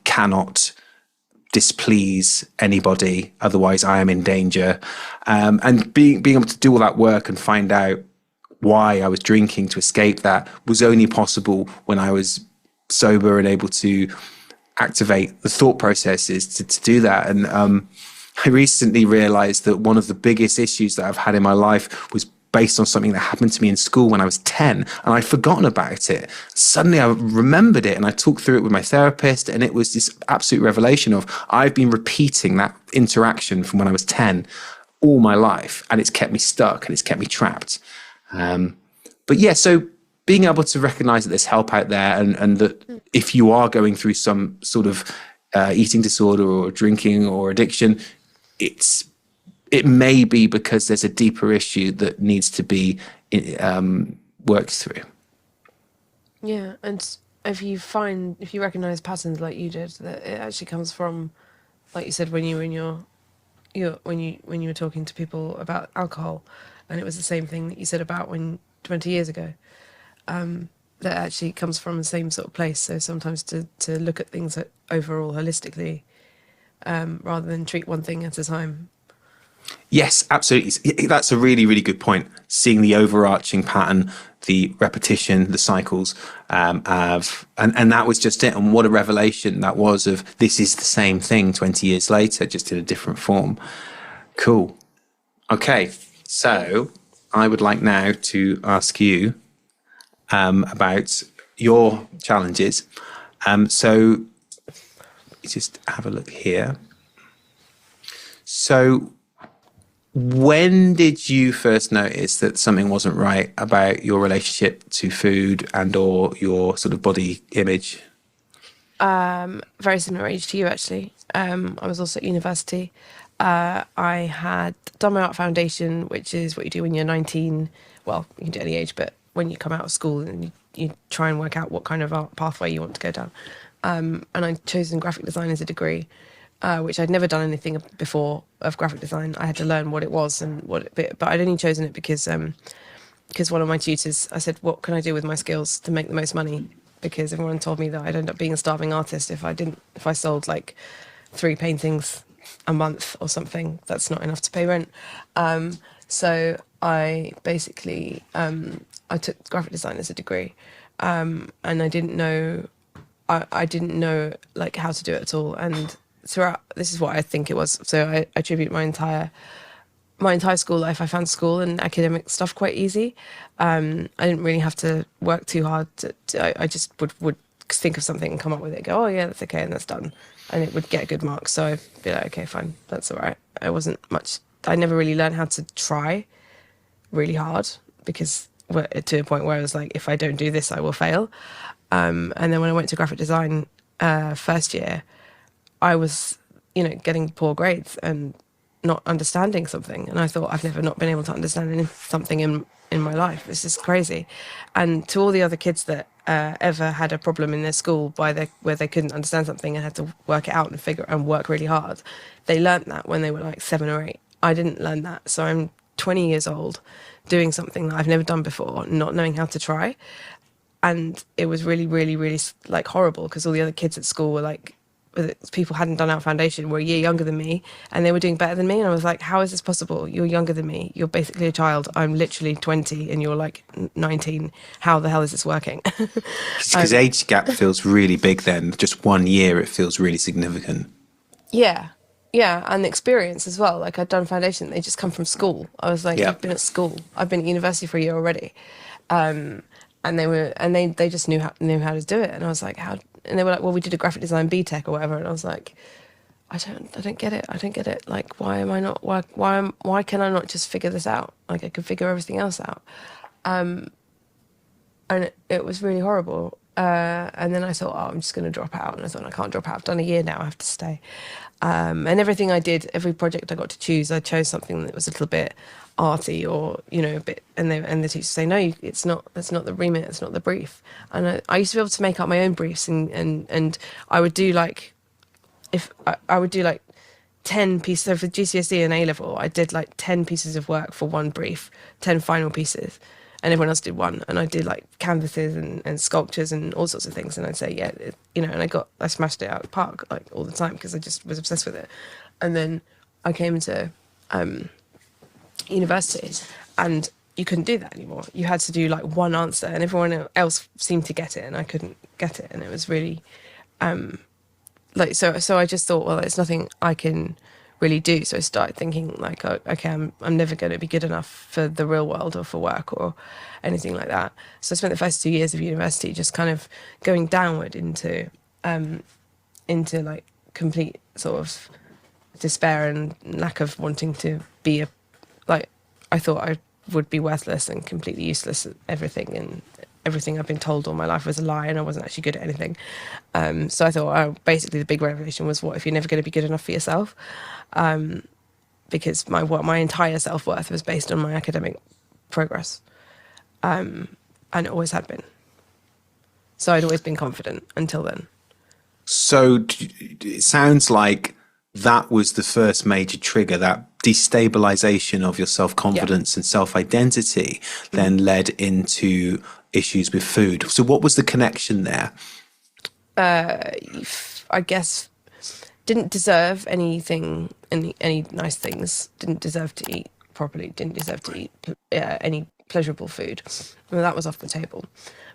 cannot displease anybody, otherwise I am in danger. And being able to do all that work and find out why I was drinking to escape that was only possible when I was sober and able to activate the thought processes to do that. And I recently realized that one of the biggest issues that I've had in my life was based on something that happened to me in school when I was 10, and I'd forgotten about it. Suddenly I remembered it, and I talked through it with my therapist, and it was this absolute revelation of, I've been repeating that interaction from when I was 10 all my life, and it's kept me stuck and it's kept me trapped. But yeah, so being able to recognize that there's help out there, and that if you are going through some sort of eating disorder or drinking or addiction, it may be because there's a deeper issue that needs to be worked through. Yeah, and if you recognize patterns like you did, that it actually comes from, like you said, when you were talking to people about alcohol, and it was the same thing that you said about 20 years ago. That actually comes from the same sort of place. So sometimes to look at things overall holistically, rather than treat one thing at a time. Yes, absolutely. That's a really, really good point. Seeing the overarching pattern, the repetition, the cycles, and that was just it. And what a revelation that was of, this is the same thing 20 years later, just in a different form. Cool. Okay, so I would like now to ask you about your challenges. So just have a look here. So when did you first notice that something wasn't right about your relationship to food and or your sort of body image? Very similar age to you, actually. I was also at university. I had done my art foundation, which is what you do when you're 19. Well, you can do any age, but when you come out of school and you try and work out what kind of art pathway you want to go down. And I'd chosen graphic design as a degree, which I'd never done anything before of graphic design. I had to learn what it was but I'd only chosen it because one of my tutors, I said, what can I do with my skills to make the most money? Because everyone told me that I'd end up being a starving artist if I sold like 3 paintings a month or something. That's not enough to pay rent. So I basically I took graphic design as a degree, and I didn't know I didn't know like how to do it at all. And throughout, this is what I think it was. So I attribute my entire school life, I found school and academic stuff quite easy. I didn't really have to work too hard. I just would think of something and come up with it, go, oh yeah, that's okay, and that's done. And it would get good marks. So I'd be like, okay, fine, that's all right. I never really learned how to try really hard because to a point where I was like, if I don't do this, I will fail. And then when I went to graphic design first year, I was, getting poor grades and not understanding something. And I thought, I've never not been able to understand something in my life. This is crazy. And to all the other kids that ever had a problem in their school where they couldn't understand something and had to work it out and work really hard, they learnt that when they were like 7 or 8. I didn't learn that. So I'm 20 years old doing something that I've never done before, not knowing how to try. And it was really, really, really like horrible because all the other kids at school were like, people hadn't done our foundation, were a year younger than me, and they were doing better than me. And I was like, how is this possible? You're younger than me. You're basically a child. I'm literally 20 and you're like 19. How the hell is this working? Because age gap feels really big then. Just 1 year, it feels really significant. Yeah. Yeah, and the experience as well. Like I'd done foundation, they just come from school. I was like, I've been at school. I've been at university for a year already. And they just knew how to do it. And I was like, how? And they were like, well, we did a graphic design BTEC or whatever. And I was like, I don't get it. I don't get it. Like, why can I not just figure this out? Like I could figure everything else out. And it was really horrible. And then I thought, I'm just going to drop out. And I thought, I can't drop out. I've done a year now. I have to stay. And everything I did, every project I got to choose, I chose something that was a little bit arty or a bit. And the teachers say, no, it's not. That's not the remit. It's not the brief. And I used to be able to make up my own briefs, and I would do like, if I would do like 10 pieces. So for GCSE and A level, I did like 10 pieces of work for one brief, 10 final pieces. And everyone else did one, and I did like canvases and sculptures and all sorts of things. And I'd say, and I smashed it out of the park like all the time because I just was obsessed with it. And then I came into university, and you couldn't do that anymore. You had to do like one answer, and everyone else seemed to get it, and I couldn't get it. And it was really so I just thought, well, there's nothing I can really do. So I started thinking like, oh, okay, I'm never going to be good enough for the real world or for work or anything like that. So I spent the first 2 years of university just kind of going downward into like complete sort of despair and lack of wanting to be I thought I would be worthless and completely useless at everything, and everything I've been told all my life was a lie, and I wasn't actually good at anything. So I thought, basically the big revelation was, what if you're never going to be good enough for yourself? Because my entire self-worth was based on my academic progress. And it always had been. So I'd always been confident until then. So it sounds like that was the first major trigger, that destabilization of your self-confidence and self-identity then led into issues with food. So what was the connection there? I guess didn't deserve anything, any nice things, didn't deserve to eat properly, didn't deserve to eat any pleasurable food. Well, that was off the table.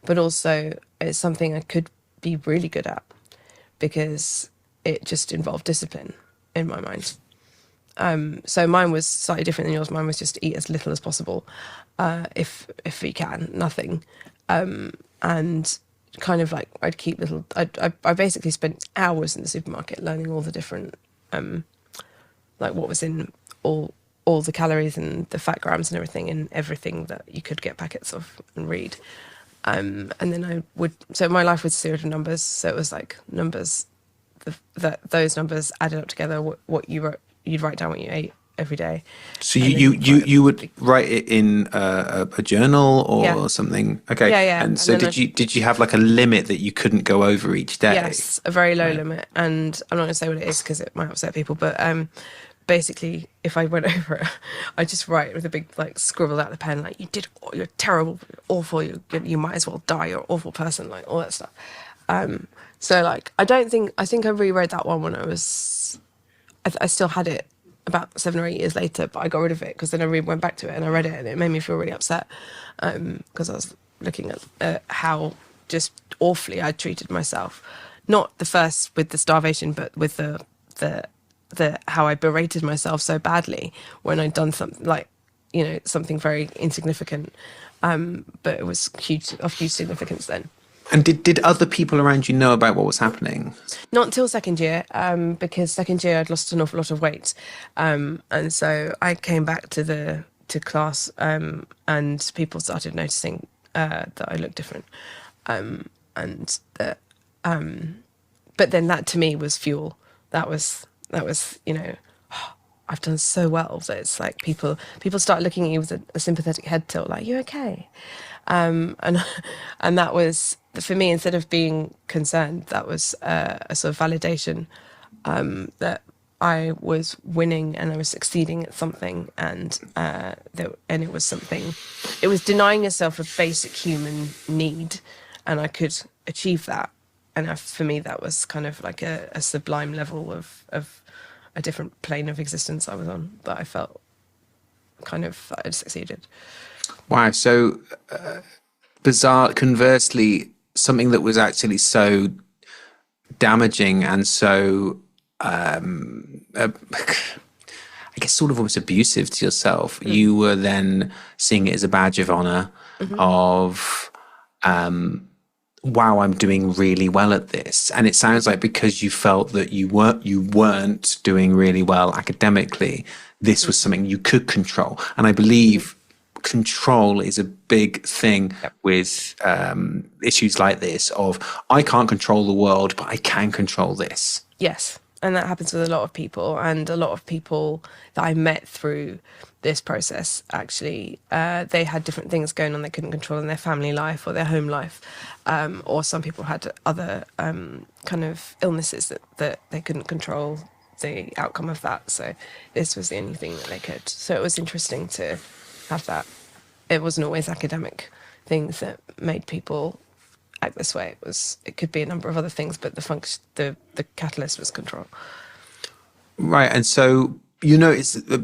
But also it's something I could be really good at because it just involved discipline in my mind. So mine was slightly different than yours. Mine was just to eat as little as possible, if we can, nothing. And kind of like I'd keep little. I basically spent hours in the supermarket learning all the different, like what was in all the calories and the fat grams and everything, and everything that you could get packets of and read. And then I would. So my life was a series of numbers. So it was like numbers. Those numbers added up together. What you wrote. You'd write down what you ate every day. So you would write it in a journal or something? Okay. Yeah. And so did you have like a limit that you couldn't go over each day? Yes, a very low limit. And I'm not going to say what it is because it might upset people, but basically if I went over it, I just write with a big like scribble out the pen, like you're terrible, you're awful, you might as well die, you're an awful person, like all that stuff. So like I think I reread that one when I I still had it about 7 or 8 years later, but I got rid of it because then I went back to it and I read it and it made me feel really upset because I was looking at how just awfully I treated myself. Not the first with the starvation, but with the how I berated myself so badly when I'd done something like, something very insignificant. But it was of huge significance then. And did other people around you know about what was happening? Not until second year, because second year I'd lost an awful lot of weight, and so I came back to class, and people started noticing that I looked different, and that. But then that to me was fuel. That was I've done so well that it's like people start looking at you with a sympathetic head tilt, like, you okay? And and that was for me, instead of being concerned, that was a sort of validation that I was winning and I was succeeding at something, and it was something. It was denying yourself a basic human need, and I could achieve that. And for me, that was kind of like a sublime level of a different plane of existence I was on, that I felt kind of that I'd succeeded. Wow. So bizarre. Conversely, something that was actually so damaging and so, I guess, sort of almost abusive to yourself, you were then seeing it as a badge of honor of, wow, I'm doing really well at this. And it sounds like because you felt that you weren't doing really well academically, this was something you could control. And I believe control is a big thing with issues like this of, I can't control the world, but I can control this. Yes. And that happens with a lot of people, and a lot of people that I met through this process, actually, they had different things going on they couldn't control in their family life or their home life. Or some people had other kind of illnesses that they couldn't control the outcome of that. So this was the only thing that they could. So it was interesting to have that. It wasn't always academic things that made people act this way. It could be a number of other things, but the catalyst was control. Right. And so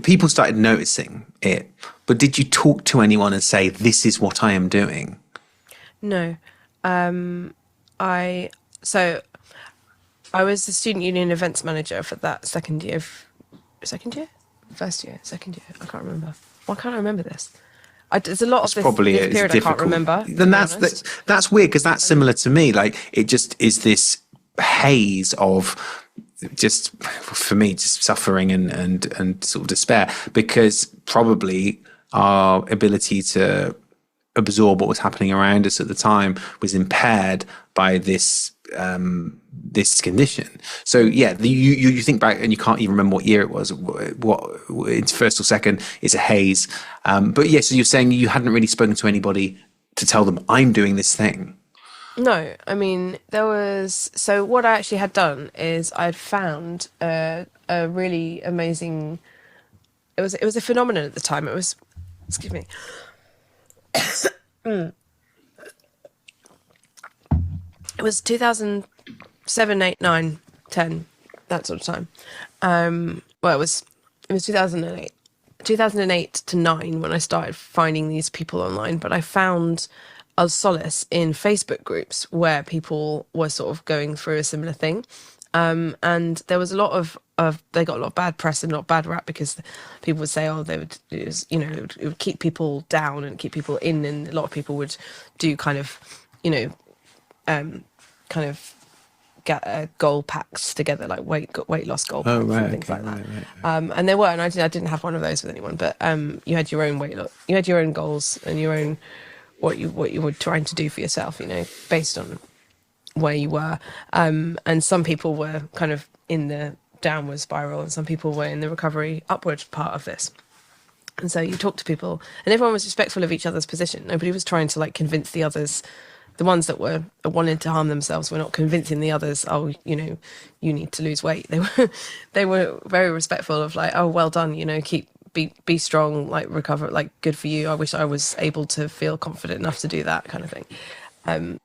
people started noticing it, but did you talk to anyone and say, this is what I am doing? No. I was the student union events manager for that second year. Second year. I can't remember. Why can't I remember this? There's a lot of this period I can't remember. Then that's weird, because that's similar to me. Like, it just is this haze of just, for me, just suffering and sort of despair, because probably our ability to absorb what was happening around us at the time was impaired by this this condition. So yeah, you think back and you can't even remember what year it was. What it's first or second is a haze. But yeah, so you're saying you hadn't really spoken to anybody to tell them, I'm doing this thing. No, I mean, so what I actually had done is I'd found a really amazing. It was a phenomenon at the time. It was, excuse me. It was 2007, 8, 9, 10, that sort of time. Well, it was 2008 to 9 when I started finding these people online. But I found a solace in Facebook groups where people were sort of going through a similar thing. And there was a lot of they got a lot of bad press and a lot of bad rap because people would say, oh, it would keep people down and keep people in, and a lot of people would do kind of get goal packs together, like weight loss goal packs and things like that. Right. And there were, and I didn't have one of those with anyone, but you had your own you had your own goals and your own what you were trying to do for yourself, based on where you were. And some people were kind of in the downward spiral, and some people were in the recovery upward part of this. And so you talk to people, and everyone was respectful of each other's position. Nobody was trying to convince the others. The ones that were wanting to harm themselves were not convincing the others, oh, you need to lose weight. They were very respectful of oh, well done, be strong, recover, good for you. I wish I was able to feel confident enough to do that kind of thing.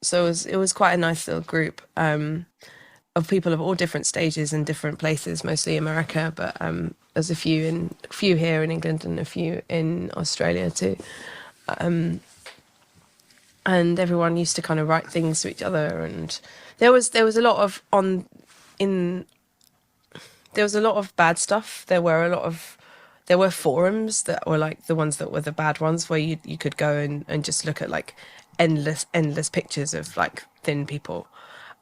So it was quite a nice little group. of people of all different stages and different places, mostly America, but there's a few here in England and a few in Australia too. And everyone used to kind of write things to each other, and there was a lot of in there was a lot of bad stuff. There were forums that were like the ones that were the bad ones, where you could go and just look at like endless pictures of like thin people,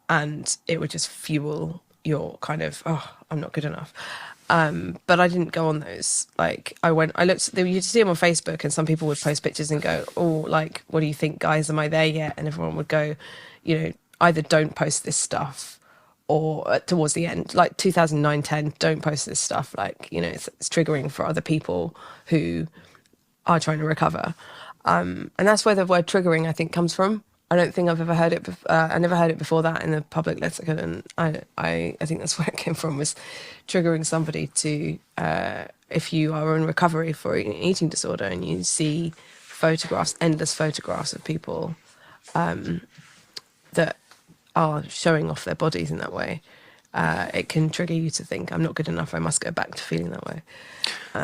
and it would just fuel your kind of, oh, I'm not good enough. But I didn't go on those. Like I looked, you'd see them on Facebook, and some people would post pictures and go, oh, like, what do you think, guys? Am I there yet? And everyone would go, either don't post this stuff, or towards the end, like 2009-10, don't post this stuff. Like, it's triggering for other people who are trying to recover. And that's where the word triggering, I think, comes from. I don't think I've ever heard it. I never heard it before that in the public lexicon, and I think that's where it came from, was triggering somebody to. If you are in recovery for an eating disorder and you see endless photographs of people that are showing off their bodies in that way, it can trigger you to think, I'm not good enough, I must go back to feeling that way.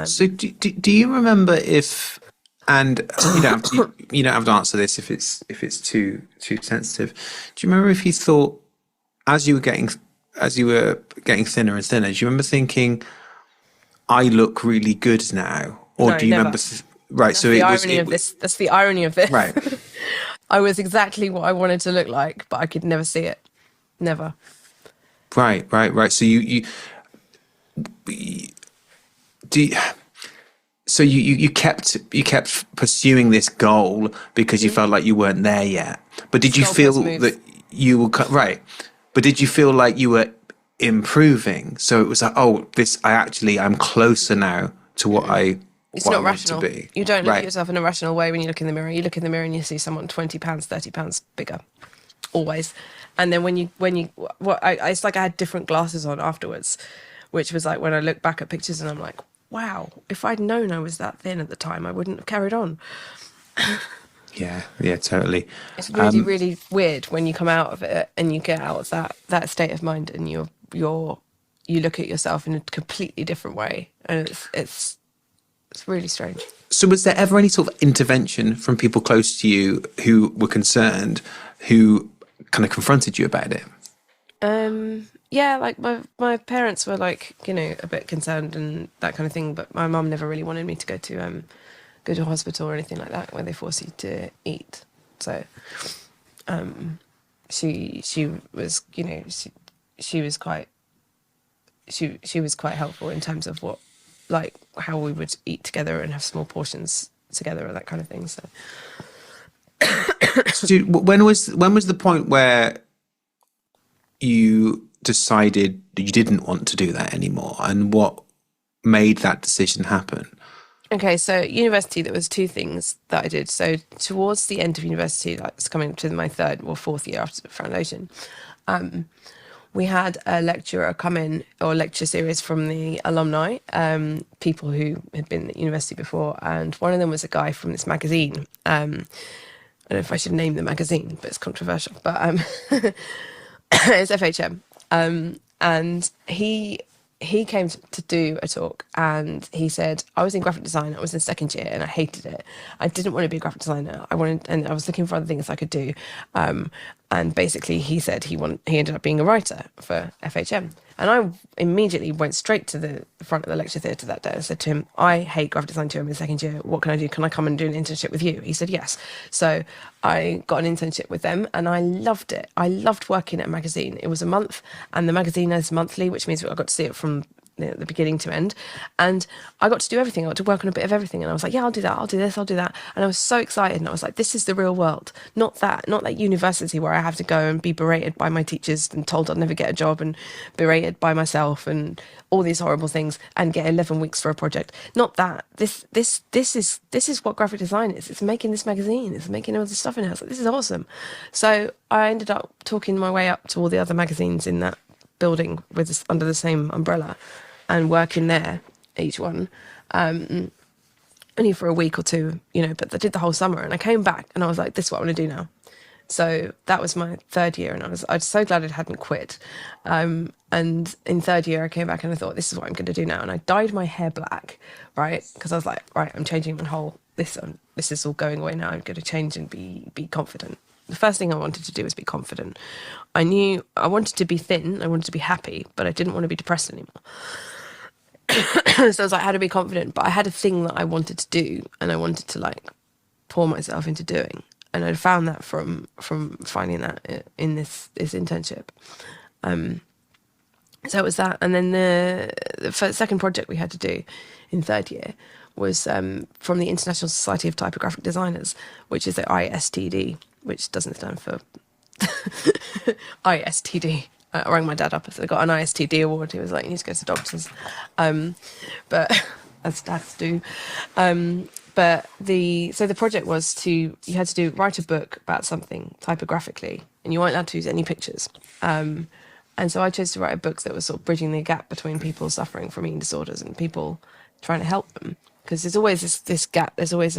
So do you remember if, and you don't have to answer this if it's too sensitive. Do you remember if you thought, as you were getting thinner and thinner, do you remember thinking, I look really good now? Or No, do you never. remember right, That's so the it irony was of this. That's the irony of this. right. I was exactly what I wanted to look like, but I could never see it. Never. Right. So you do you, so you kept pursuing this goal because you felt like you weren't there yet. But did you feel that you were right? But did you feel like you were improving? So it was like, oh, I'm closer now to what I It's what not I want rational. to be. You don't look Right. at yourself in a rational way when you look in the mirror. You look in the mirror and you see someone 20 pounds, 30 pounds bigger, always. And then it's like I had different glasses on afterwards, which was like when I look back at pictures and I'm like, wow, if I'd known I was that thin at the time, I wouldn't have carried on. Yeah, totally. It's really, really weird when you come out of it and you get out of that state of mind, and you look at yourself in a completely different way, and it's really strange. So was there ever any sort of intervention from people close to you who were concerned, who kind of confronted you about it? Yeah, like my parents were like, a bit concerned and that kind of thing, but my mum never really wanted me to go to a hospital or anything like that where they force you to eat. So she was, she was quite helpful in terms of what, like, how we would eat together and have small portions together and that kind of thing. So So when was the point where you decided that you didn't want to do that anymore, and what made that decision happen? Okay, so university, there was two things that I did. So towards the end of university, like it's coming to my third or fourth year after foundation, we had a lecturer come in, or lecture series from the alumni, people who had been at university before, and one of them was a guy from this magazine. I don't know if I should name the magazine, but it's controversial. But it's FHM, and he came to do a talk, and he said, I was in graphic design, I was in second year and I hated it. I didn't want to be a graphic designer. And I was looking for other things I could do. And basically he said he ended up being a writer for FHM. And I immediately went straight to the front of the lecture theatre that day and said to him, I hate graphic design too, I'm in second year. What can I do? Can I come and do an internship with you? He said, yes. So I got an internship with them and I loved it. I loved working at a magazine. It was a month, and the magazine is monthly, which means I got to see it from the beginning to end, and I got to do everything. I got to work on a bit of everything, and I was like, yeah, I'll do that, I'll do this, I'll do that. And I was so excited, and I was like, this is the real world, not that university where I have to go and be berated by my teachers and told I'll never get a job, and berated by myself and all these horrible things, and get 11 weeks for a project. Not that. This is what graphic design is. It's making this magazine, it's making all this stuff in it. I was like, this is awesome. So I ended up talking my way up to all the other magazines in that building under the same umbrella, and working there, each one, only for a week or two, but I did the whole summer, and I came back and I was like, this is what I want to do now. So that was my third year, and I was so glad I hadn't quit. And in third year, I came back and I thought, this is what I'm going to do now. And I dyed my hair black, right? Because I was like, right, I'm changing my whole this is all going away now. I'm going to change and be confident. The first thing I wanted to do was be confident. I knew I wanted to be thin, I wanted to be happy, but I didn't want to be depressed anymore. So I was like, how to be confident, but I had a thing that I wanted to do, and I wanted to like pour myself into doing, and I found that from finding that in this internship. So it was that, and then the second project we had to do in third year was from the International Society of Typographic Designers, which is the ISTD, which doesn't stand for ISTD. I rang my dad up and said I got an ISTD award. He was like, you need to go to the doctors. But as dads do. But the project was you had to write a book about something typographically, and you weren't allowed to use any pictures. And so I chose to write a book that was sort of bridging the gap between people suffering from eating disorders and people trying to help them. Because there's always this gap. There's always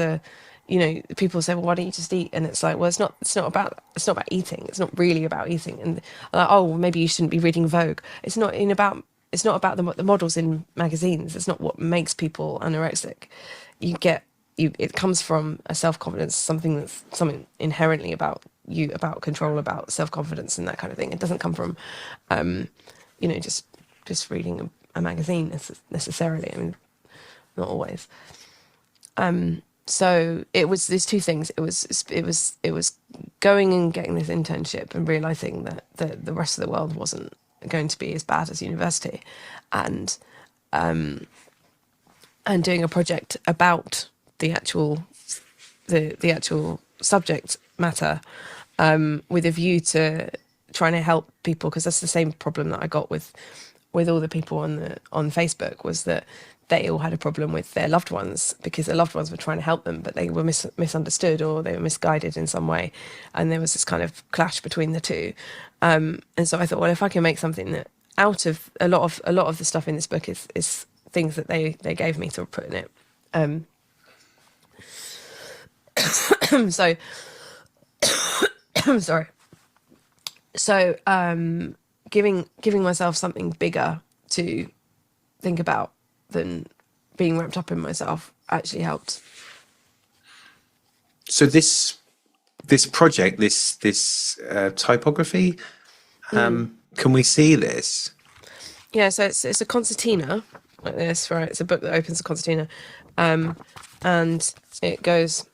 people say, well, why don't you just eat? And it's like, well, it's not about eating. It's not really about eating. And like, oh, well, maybe you shouldn't be reading Vogue. It's not about the models in magazines. It's not what makes people anorexic. It comes from a self-confidence, something inherently about you, about control, about self-confidence and that kind of thing. It doesn't come from, just reading a magazine necessarily. I mean, not always. So it was these two things. It was going and getting this internship and realizing that the rest of the world wasn't going to be as bad as university, and doing a project about the actual subject matter, with a view to trying to help people, because that's the same problem that I got with all the people on Facebook, was that they all had a problem with their loved ones because their loved ones were trying to help them, but they were misunderstood, or they were misguided in some way, and there was this kind of clash between the two. And so I thought, well, if I can make something that out of a lot of the stuff in this book is things that they gave me to put in it. So I'm sorry. So giving myself something bigger to think about than being wrapped up in myself actually helped. So this project, this typography, can we see this? Yeah, so it's a concertina like this, right? It's a book that opens a concertina, and it goes.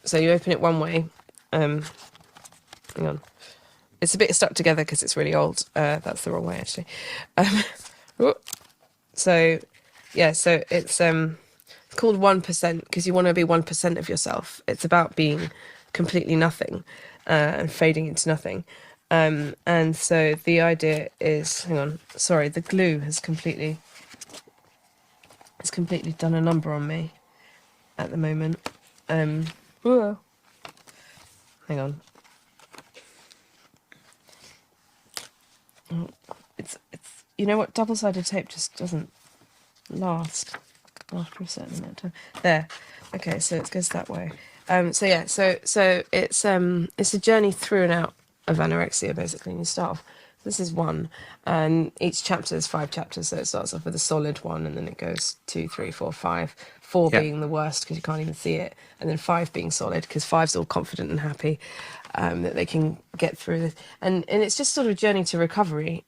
So you open it one way. Hang on, it's a bit stuck together because it's really old. That's the wrong way, actually. So yeah, so it's called 1% because you want to be 1% of yourself. It's about being completely nothing and fading into nothing. And so the idea is, hang on, sorry, the glue has completely done a number on me at the moment. Hang on. It's you know what, double-sided tape just doesn't last after a certain amount of time. There. Okay, so it goes that way. So yeah, so it's a journey through and out of anorexia, basically. And you start off, this is 1, and each chapter is 5 chapters, so it starts off with a solid 1, and then it goes 2, 3, 4, 5. 4 being the worst because you can't even see it, and then 5 being solid because 5's all confident and happy that they can get through this. And it's just sort of a journey to recovery.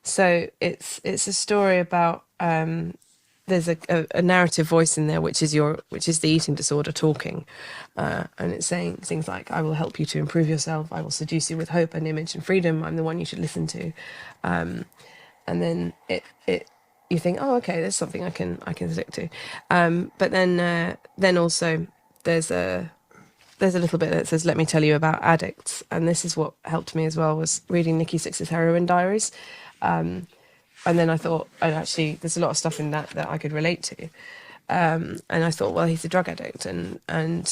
So it's a story about there's a narrative voice in there which is the eating disorder talking, and it's saying things like, I will help you to improve yourself, I will seduce you with hope and image and freedom, I'm the one you should listen to, and then it you think, oh, okay, there's something I can stick to, but then also there's a little bit that says, let me tell you about addicts, and this is what helped me as well, was reading Nikki Sixx's heroin diaries. And then I thought, actually, there's a lot of stuff in that I could relate to. And I thought, well, he's a drug addict. And then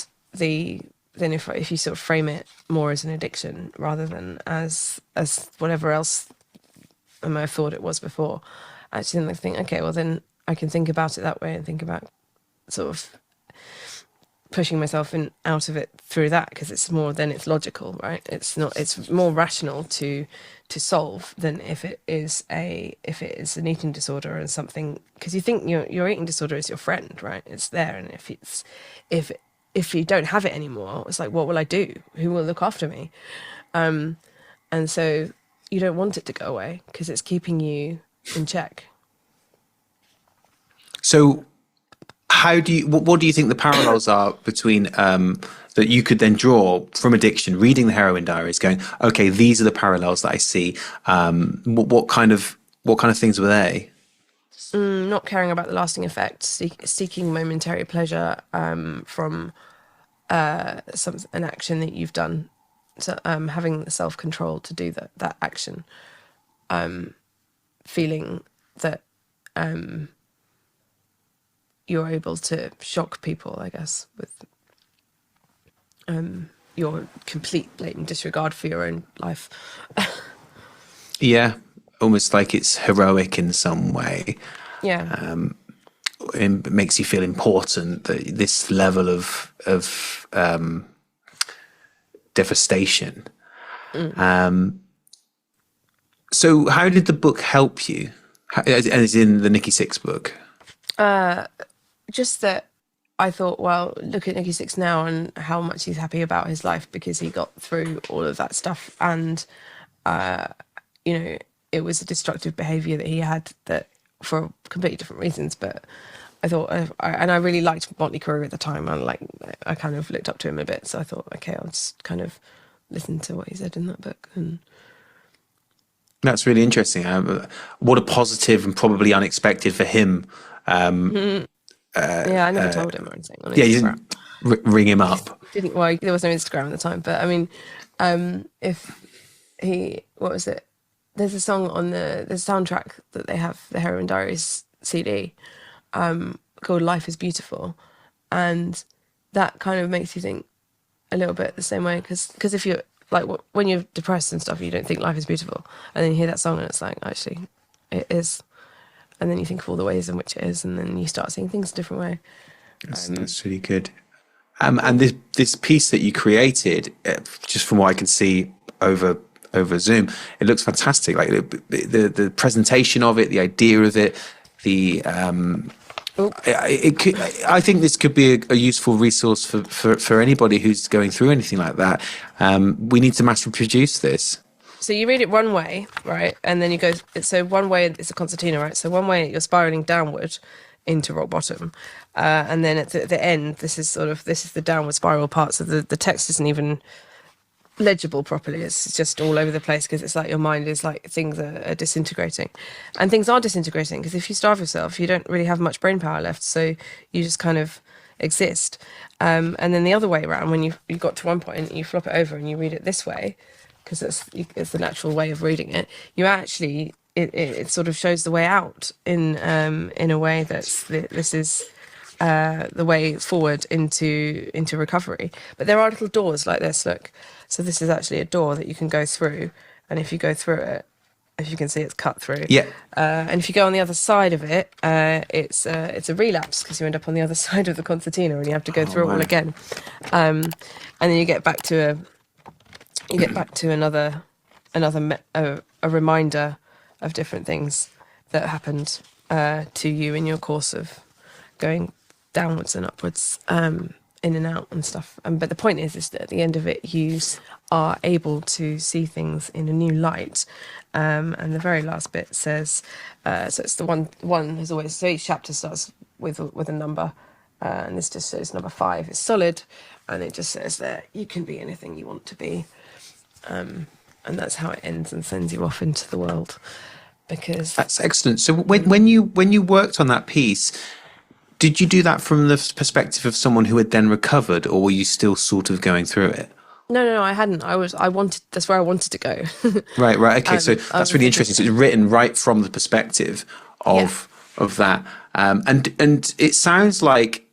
if you sort of frame it more as an addiction rather than as whatever else I might have thought it was before, actually then I think, okay, well, then I can think about it that way and think about sort of pushing myself in out of it through that, because it's more than it's logical, right? It's not. It's more rational to solve than if it is an eating disorder and something, because you think your eating disorder is your friend, right? It's there, and if if you don't have it anymore, it's like, what will I do? Who will look after me? And so you don't want it to go away because it's keeping you in check. So how do you, what do you think the parallels are between that you could then draw from addiction, reading the heroin diaries, going, okay, these are the parallels that I see. What kind of things were they? Not caring about the lasting effect, seeking momentary pleasure from an action that you've done. So having the self-control to do that action, feeling that you're able to shock people, I guess, with your complete blatant disregard for your own life. Yeah, almost like it's heroic in some way. Yeah. It makes you feel important, that this level of devastation. So how did the book help you? As in the Nikki Sixx book? Just that I thought, well, look at Nikki Sixx now and how much he's happy about his life because he got through all of that stuff. And, it was a destructive behaviour that he had that for completely different reasons. But I thought, and I really liked Motley Crue at the time. I kind of looked up to him a bit. So I thought, okay, I'll just kind of listen to what he said in that book. And That's really interesting. What a positive and probably unexpected for him. yeah, I never told him or anything on Yeah, you Instagram. didn't ring him up. Didn't, well, there was no Instagram at the time, but I mean, what was it? There's a song on the soundtrack that they have, the Heroin Diaries CD, called "Life Is Beautiful," and that kind of makes you think a little bit the same way, because if you're like when you're depressed and stuff, you don't think life is beautiful, and then you hear that song and it's like, actually, it is, and then you think of all the ways in which it is, and then you start seeing things a different way. That's really good. And this piece that you created, just from what I can see over Zoom, it looks fantastic. Like the presentation of it, the idea of it, I think this could be a useful resource for anybody who's going through anything like that. We need to mass reproduce this. So you read it one way, right? And then you go, so one way it's a concertina, right? So one way you're spiraling downward into rock bottom. And then at the end, this is the downward spiral part. So the text isn't even legible properly. It's just all over the place because it's like your mind is like things are disintegrating. And things are disintegrating because if you starve yourself, you don't really have much brain power left. So you just kind of exist. And then the other way around, when you got to one point, you flop it over and you read it this way, because it's the natural way of reading it. You actually, it sort of shows the way out in a way this is the way forward into recovery. But there are little doors like this, look. So this is actually a door that you can go through, and if you go through it, as you can see, it's cut through. Yeah. And if you go on the other side of it, it's a relapse because you end up on the other side of the concertina and you have to go through it all again. And then you get back to another reminder of different things that happened to you in your course of going downwards and upwards, in and out and stuff. But the point is that at the end of it, you are able to see things in a new light. And the very last bit says, so it's the one as always. So each chapter starts with a number, and this just says number 5 is solid, and it just says that you can be anything you want to be. And that's how it ends and sends you off into the world. Because that's excellent. So when you worked on that piece, did you do that from the perspective of someone who had then recovered, or were you still sort of going through it? No, I hadn't. That's where I wanted to go. Right. Okay. So that's really interesting. So it's written right from the perspective of that. And it sounds like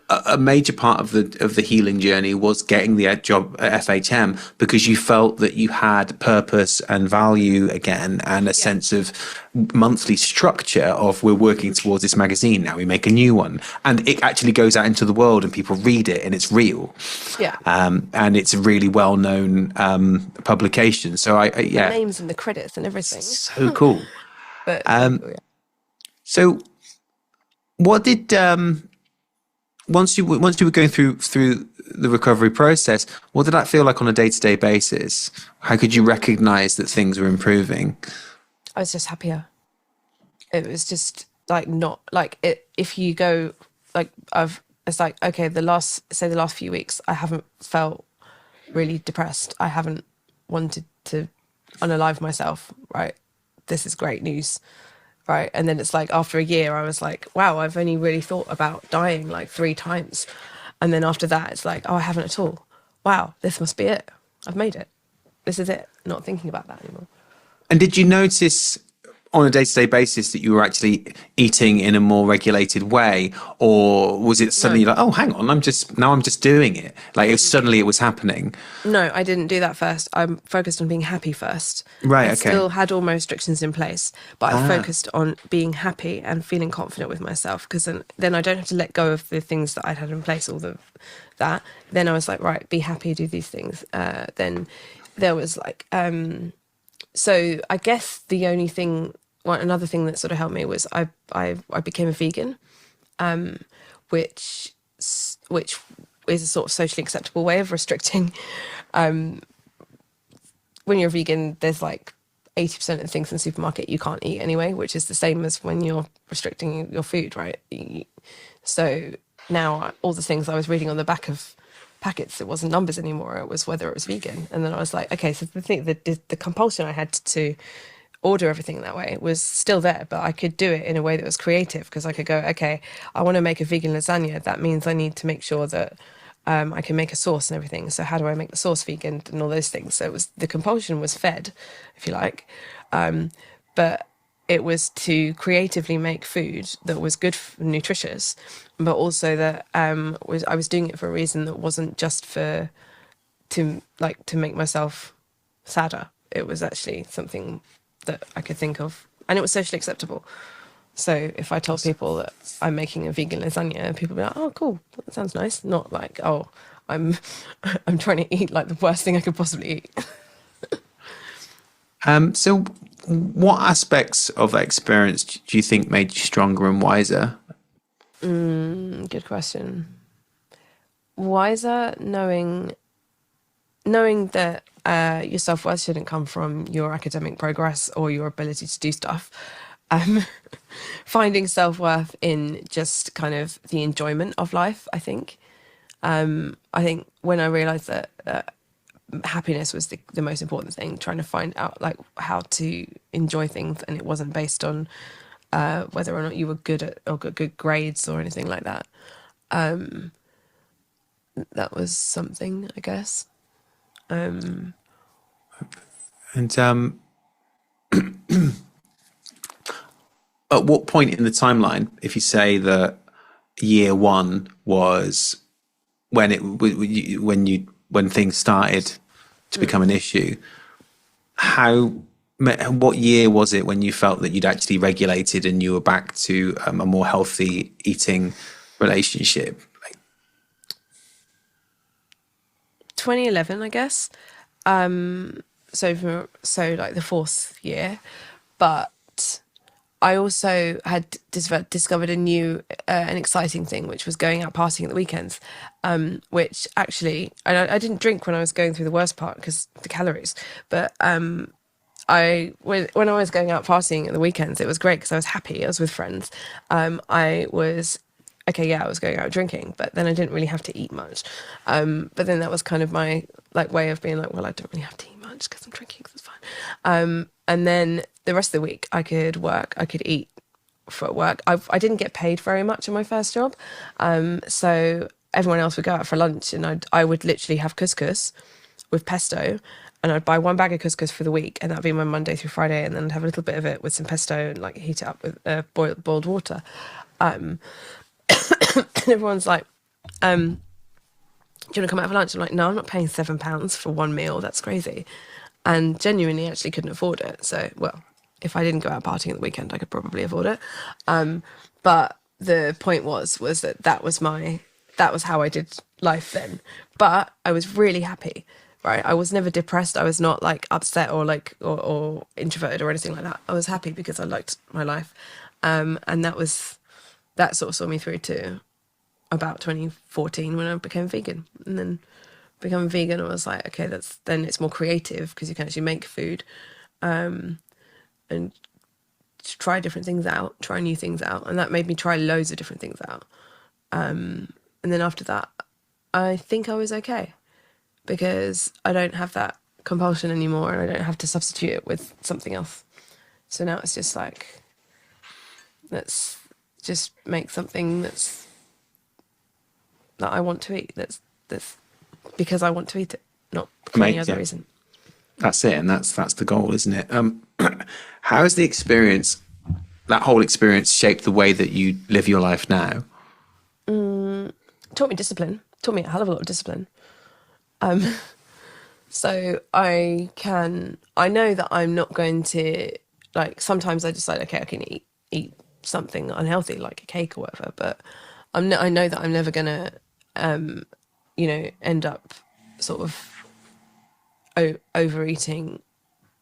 a major part of the healing journey was getting the job at FHM because you felt that you had purpose and value again and a Yeah. sense of monthly structure of we're working towards this magazine now we make a new one and it actually goes out into the world and people read it and it's real, Yeah. and it's a really well known publication. So The yeah, names and the credits and everything. so cool. But it's very cool, yeah. So what did once you were going through the recovery process, what did that feel like on a day-to-day basis? How could you recognize that things were improving? I was just happier. It was just like not like it. If you go like it's like okay, the last few weeks, I haven't felt really depressed. I haven't wanted to unalive myself. Right, this is great news. Right, and then it's like after a year, I was like, wow, I've only really thought about dying like 3 times, and then after that, it's like, oh, I haven't at all. Wow, this must be it. I've made it. This is it. Not thinking about that anymore. And did you notice on a day-to-day basis that you were actually eating in a more regulated way, or was it suddenly No. like, oh, hang on, I'm just doing it, like it was happening? No, I didn't do that first. I'm focused on being happy first. Right, I okay. still had all my restrictions in place, but I focused on being happy and feeling confident with myself because then I don't have to let go of the things that I'd had in place, all the that. Then I was like, right, be happy, do these things. Then there was like, so I guess the only thing, well, another thing that sort of helped me was I became a vegan, which which is a sort of socially acceptable way of restricting. When you're vegan, there's like 80% of the things in the supermarket you can't eat anyway, which is the same as when you're restricting your food, right? So now all the things I was reading on the back of packets, it wasn't numbers anymore, it was whether it was vegan. And then I was like, okay, so the compulsion I had to order everything that way was still there, but I could do it in a way that was creative because I could go, okay, I want to make a vegan lasagna. That means I need to make sure that I can make a sauce and everything. So how do I make the sauce vegan and all those things? So it was the compulsion was fed, if you like, but it was to creatively make food that was good, nutritious, but also that I was doing it for a reason that wasn't just to make myself sadder. It was actually something that I could think of, and it was socially acceptable. So if I told people that I'm making a vegan lasagna, people would be like, "Oh, cool, that sounds nice." Not like, "Oh, I'm I'm trying to eat like the worst thing I could possibly eat." So what aspects of that experience do you think made you stronger and wiser? Good question. Wiser, knowing that your self-worth shouldn't come from your academic progress or your ability to do stuff. Um, Finding self-worth in just kind of the enjoyment of life, I think. I think when I realized that happiness was the most important thing, trying to find out like how to enjoy things, and it wasn't based on whether or not you were good at or got good grades or anything like that. That was something, I guess. And at what point in the timeline, if you say that year one was when when things started to become an issue, what year was it when you felt that you'd actually regulated and you were back to a more healthy eating relationship? 2011, I guess. So like the fourth year, but I also had discovered a new and exciting thing, which was going out partying at the weekends. Which actually, I didn't drink when I was going through the worst part because the calories. But when I was going out partying at the weekends, it was great because I was happy. I was with friends. I was okay. Yeah, I was going out drinking, but then I didn't really have to eat much. But then that was kind of my like way of being like, well, I don't really have to eat much because I'm drinking. Cause it's fine. And then the rest of the week, I could work. I could eat for work. I didn't get paid very much in my first job, so everyone else would go out for lunch, and I would literally have couscous with pesto, and I'd buy one bag of couscous for the week, and that'd be my Monday through Friday, and then I'd have a little bit of it with some pesto and like heat it up with boiled water. And everyone's like, Do you want to come out for lunch? I'm like, no, I'm not paying £7 for one meal. That's crazy. And genuinely actually couldn't afford it. So, well, if I didn't go out partying at the weekend, I could probably afford it. But the point was that was how I did life then. But I was really happy, right? I was never depressed. I was not like upset or or introverted or anything like that. I was happy because I liked my life. And that sort of saw me through to about 2014 when I became vegan. And then becoming vegan, I was like, okay, then it's more creative because you can actually make food, and try different things out, try new things out. And that made me try loads of different things out. And then after that, I think I was okay because I don't have that compulsion anymore and I don't have to substitute it with something else. So now it's just like, let's just make something that I want to eat. That's because I want to eat it, not for any other reason. That's it, and that's the goal, isn't it? How has that whole experience, shaped the way that you live your life now? Taught me discipline. Taught me a hell of a lot of discipline. So I know that I'm not going to, like, sometimes I decide, okay, I can eat something unhealthy like a cake or whatever, but I know that I'm never gonna end up sort of overeating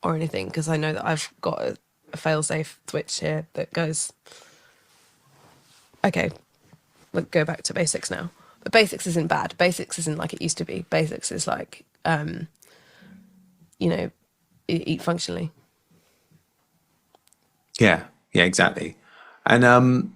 or anything, because I know that I've got a fail-safe switch here that goes, okay, we'll go back to basics now. But basics isn't bad. Basics isn't like it used to be. Basics is like, eat functionally. Yeah, exactly. And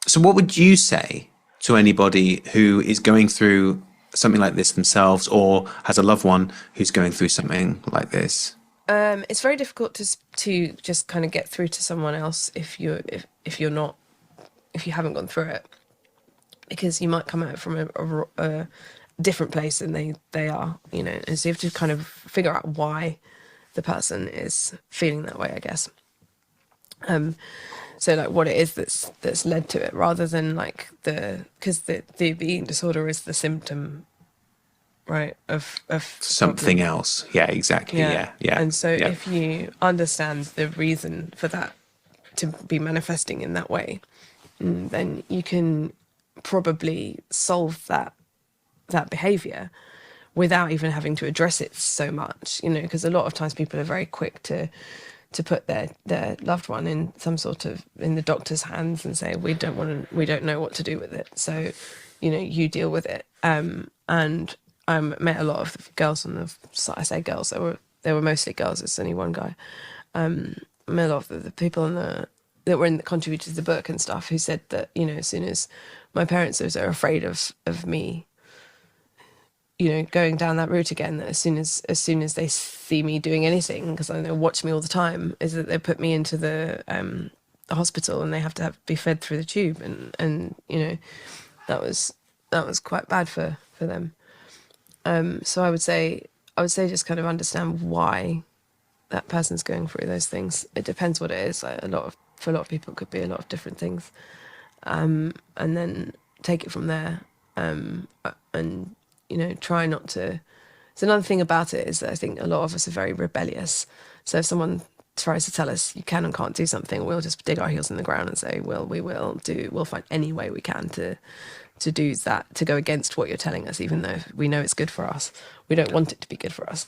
so what would you say to anybody who is going through something like this themselves or has a loved one who's going through something like this? It's very difficult to just kind of get through to someone else if you haven't gone through it, because you might come out from a different place than they are, and so you have to kind of figure out why the person is feeling that way, I guess. So like what it is that's led to it, rather than like because the eating disorder is the symptom, right, of something else. Yeah, exactly. Yeah. And so if you understand the reason for that to be manifesting in that way, then you can probably solve that behavior without even having to address it so much, because a lot of times people are very quick to put their loved one in the doctor's hands and say, we don't know what to do with it, so you deal with it. And I met a lot of girls I say girls, they were mostly girls, it's only one guy. I met a lot of the people that contributed to the book and stuff, who said that, as soon as my parents are afraid of me, going down that route again, that as soon as they see me doing anything, because I know watch me all the time, is that they put me into the hospital and they have to be fed through the tube, and that was quite bad for them. So I would say just kind of understand why that person's going through those things. It depends what it is. Like for a lot of people, it could be a lot of different things, and then take it from there, and try not to. So another thing about it is that I think a lot of us are very rebellious. So if someone tries to tell us you can and can't do something, we'll just dig our heels in the ground and say, well, we'll find any way we can to do that, to go against what you're telling us, even though we know it's good for us. We don't want it to be good for us.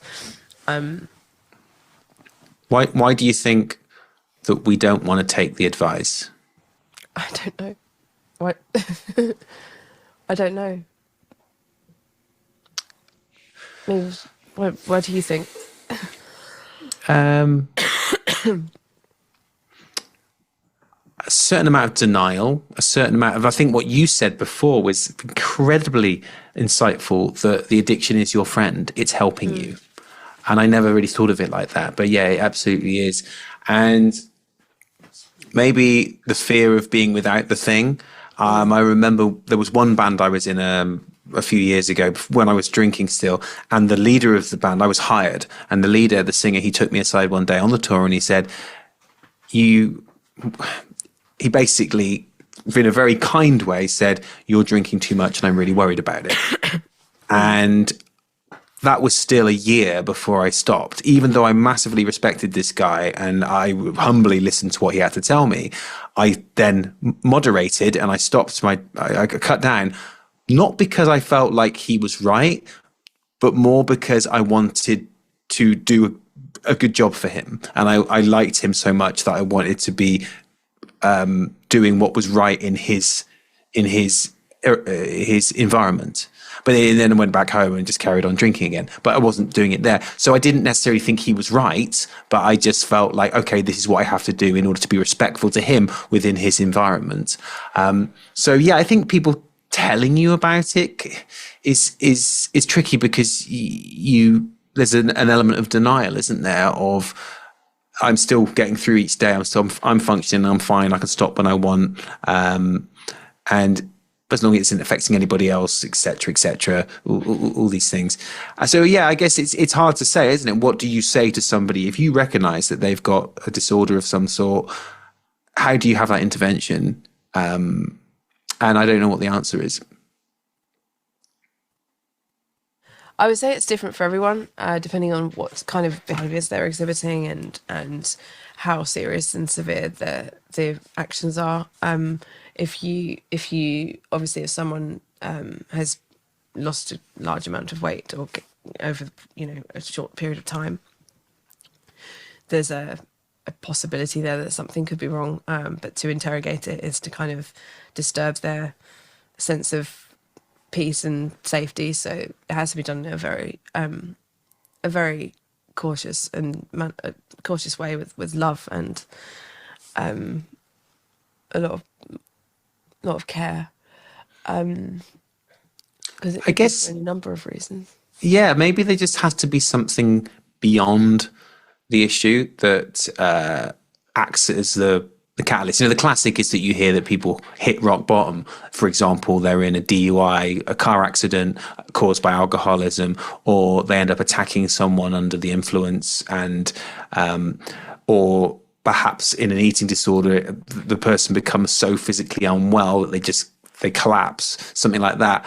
Why do you think that we don't want to take the advice? I don't know. What? I don't know. Maybe, what do you think? A certain amount of denial, a certain amount of, I think what you said before was incredibly insightful, that the addiction is your friend, it's helping you. And I never really thought of it like that, but yeah, it absolutely is. And maybe the fear of being without the thing. I remember there was one band I was in a few years ago when I was drinking still, and the leader of the band, I was hired, and the singer, he took me aside one day on the tour and he said, he basically in a very kind way, said, "You're drinking too much and I'm really worried about it." And that was still a year before I stopped, even though I massively respected this guy and I humbly listened to what he had to tell me. I then moderated and I stopped I cut down, not because I felt like he was right, but more because I wanted to do a good job for him. And I liked him so much that I wanted to be doing what was right in his environment. But then I went back home and just carried on drinking again. But I wasn't doing it there. So I didn't necessarily think he was right, but I just felt like, okay, this is what I have to do in order to be respectful to him within his environment. So yeah, I think people telling you about it is tricky because there's an element of denial, isn't there? Of I'm still getting through each day. I'm functioning. I'm fine. I can stop when I want. And as long as it isn't affecting anybody else, etc., all these things. So yeah, I guess it's hard to say, isn't it? What do you say to somebody if you recognise that they've got a disorder of some sort? How do you have that intervention? And I don't know what the answer is. I would say it's different for everyone, depending on what kind of behaviours they're exhibiting and how serious and severe the actions are. If if someone has lost a large amount of weight or over a short period of time, there's a possibility there that something could be wrong. But to interrogate it is to kind of disturb their sense of peace and safety. So it has to be done in a very cautious and cautious way with love and a lot of care. Because I guess for a number of reasons. Yeah, maybe there just has to be something beyond the issue that acts as the catalyst. The classic is that you hear that people hit rock bottom. For example, they're in a DUI, a car accident caused by alcoholism, or they end up attacking someone under the influence, and or perhaps in an eating disorder, the person becomes so physically unwell that they collapse, something like that.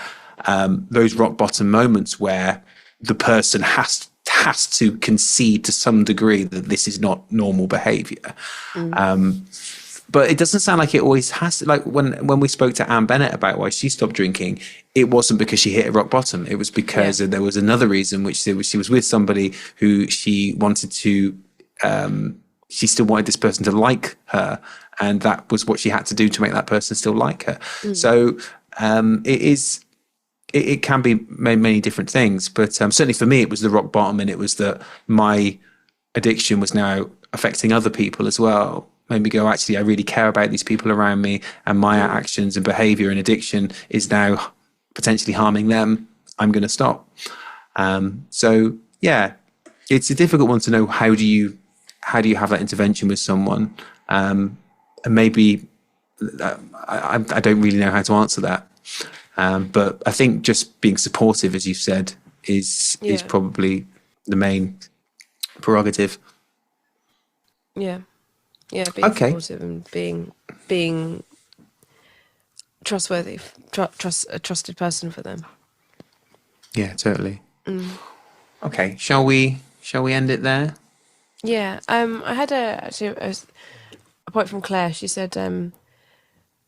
Those rock bottom moments where the person has to concede to some degree that this is not normal behavior. But it doesn't sound like it always has to. Like when we spoke to Anne Bennett about why she stopped drinking, it wasn't because she hit a rock bottom. It was because there was another reason, which she was with somebody who she wanted to, she still wanted this person to like her. And that was what she had to do to make that person still like her. So it can be many different things. But certainly for me, it was the rock bottom, and it was that my addiction was now affecting other people as well. Made me go, actually, I really care about these people around me, and my actions and behavior and addiction is now potentially harming them. I'm going to stop. So yeah, it's a difficult one to know. How do you have that intervention with someone? And maybe I don't really know how to answer that. But I think just being supportive, as you said, is probably the main prerogative. Yeah. Yeah, being supportive and being trustworthy, a trusted person for them. Yeah, totally. Okay, shall we end it there? Yeah, I had a point from Claire. She said, may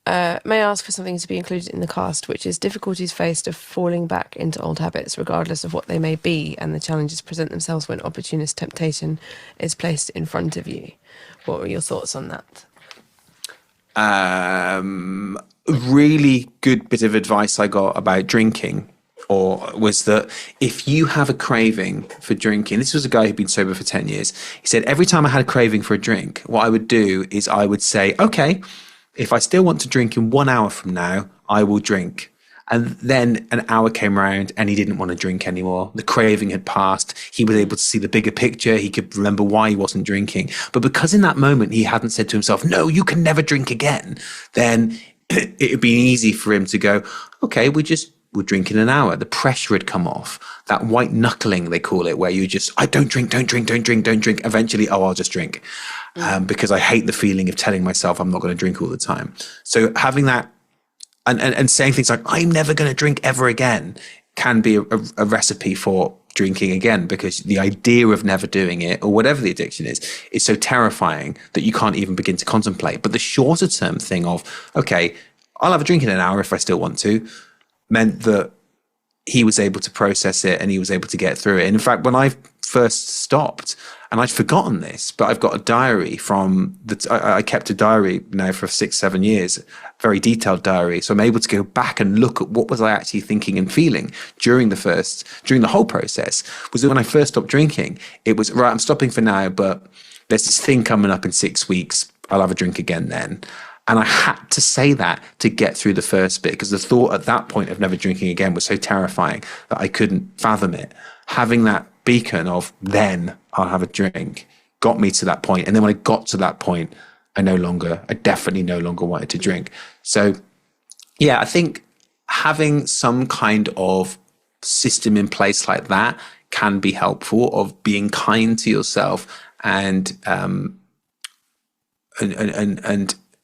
I ask for something to be included in the cast, which is difficulties faced of falling back into old habits, regardless of what they may be, and the challenges present themselves when opportunist temptation is placed in front of you. What were your thoughts on that? Really good bit of advice I got about drinking was that if you have a craving for drinking, this was a guy who'd been sober for 10 years. He said, every time I had a craving for a drink, what I would do is I would say, okay, if I still want to drink in 1 hour from now, I will drink. And then an hour came around and he didn't want to drink anymore. The craving had passed. He was able to see the bigger picture. He could remember why he wasn't drinking. But because in that moment he hadn't said to himself, no, you can never drink again, then it would be easy for him to go, okay, we just would drink in an hour. The pressure had come off. That white knuckling, they call it, where you just, I don't drink, don't drink, don't drink, don't drink. Eventually, oh, I'll just drink. Because I hate the feeling of telling myself I'm not going to drink all the time. So having that and saying things like, I'm never going to drink ever again, can be a recipe for drinking again, because the idea of never doing it, or whatever the addiction is so terrifying that you can't even begin to contemplate. But the shorter term thing of, okay, I'll have a drink in an hour if I still want to, meant that he was able to process it and he was able to get through it. And in fact, when I first stopped, and I'd forgotten this, but I've got a diary from I kept a diary now for 6-7 years, very detailed diary. So I'm able to go back and look at what was I actually thinking and feeling during the whole process. Was that when I first stopped drinking, it was, right, I'm stopping for now, but there's this thing coming up in 6 weeks. I'll have a drink again then. And I had to say that to get through the first bit, because the thought at that point of never drinking again was so terrifying that I couldn't fathom it. Having that beacon of then I'll have a drink got me to that point. And then when I got to that point, I definitely no longer wanted to drink. So yeah, I think having some kind of system in place like that can be helpful, of being kind to yourself and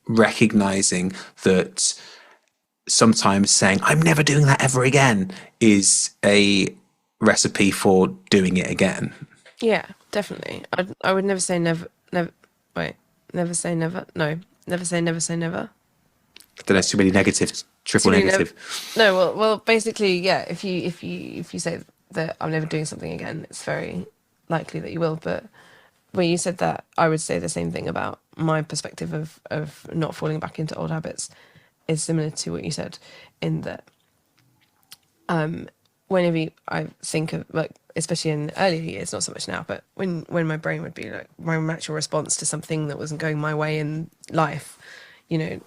recognizing that sometimes saying, I'm never doing that ever again, is a recipe for doing it again. Yeah, definitely. I would never say never. Never say never. No, never say never. Say never. I don't know. Too many negatives. Triple negative. No. Well. Basically, yeah. If you say that I'm never doing something again, it's very likely that you will. But when you said that, I would say the same thing about my perspective of not falling back into old habits is similar to what you said, in that whenever I think of, like, especially in earlier years, not so much now, but when my brain would be like, my natural response to something that wasn't going my way in life,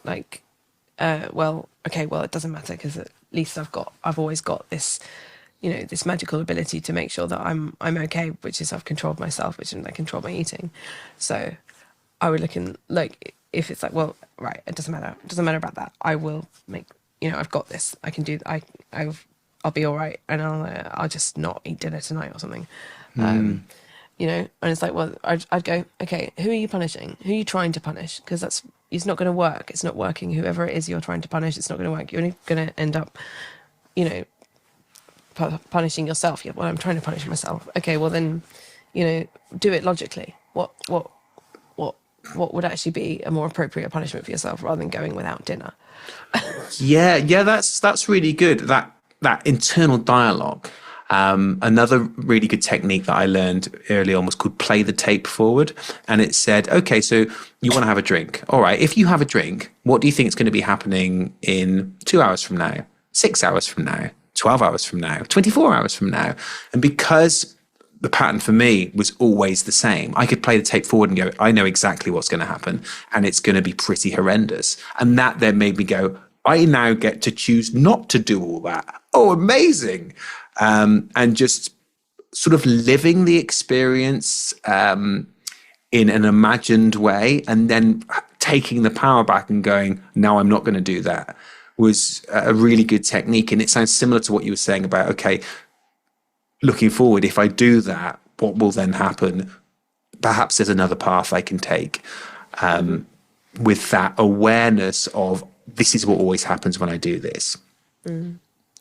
like, well, it doesn't matter, because at least I've always got this, this magical ability to make sure that I'm okay, which is I've controlled myself, which is I control my eating. So I would look in, like, if it's like, well, right, it doesn't matter about that. I will make, I've got this. I can do. I'll be all right, and I'll just not eat dinner tonight or something. And it's like, well, I'd go, okay, who are you punishing? Who are you trying to punish? Because it's not going to work. It's not working. Whoever it is you're trying to punish, it's not going to work. You're only going to end up, punishing yourself. Yeah, well, I'm trying to punish myself. Okay, well then, do it logically. What would actually be a more appropriate punishment for yourself, rather than going without dinner? Yeah, that's really good. That internal dialogue. Another really good technique that I learned early on was called play the tape forward. And it said, okay, so you want to have a drink. All right, if you have a drink, what do you think is going to be happening in 2 hours from now, 6 hours from now, 12 hours from now, 24 hours from now? And because the pattern for me was always the same, I could play the tape forward and go, I know exactly what's going to happen, and it's going to be pretty horrendous. And that then made me go, I now get to choose not to do all that. Oh, amazing. And just sort of living the experience in an imagined way, and then taking the power back and going, no, I'm not going to do that, was a really good technique. And it sounds similar to what you were saying about, okay, looking forward, if I do that, what will then happen? Perhaps there's another path I can take, with that awareness of, this is what always happens when I do this.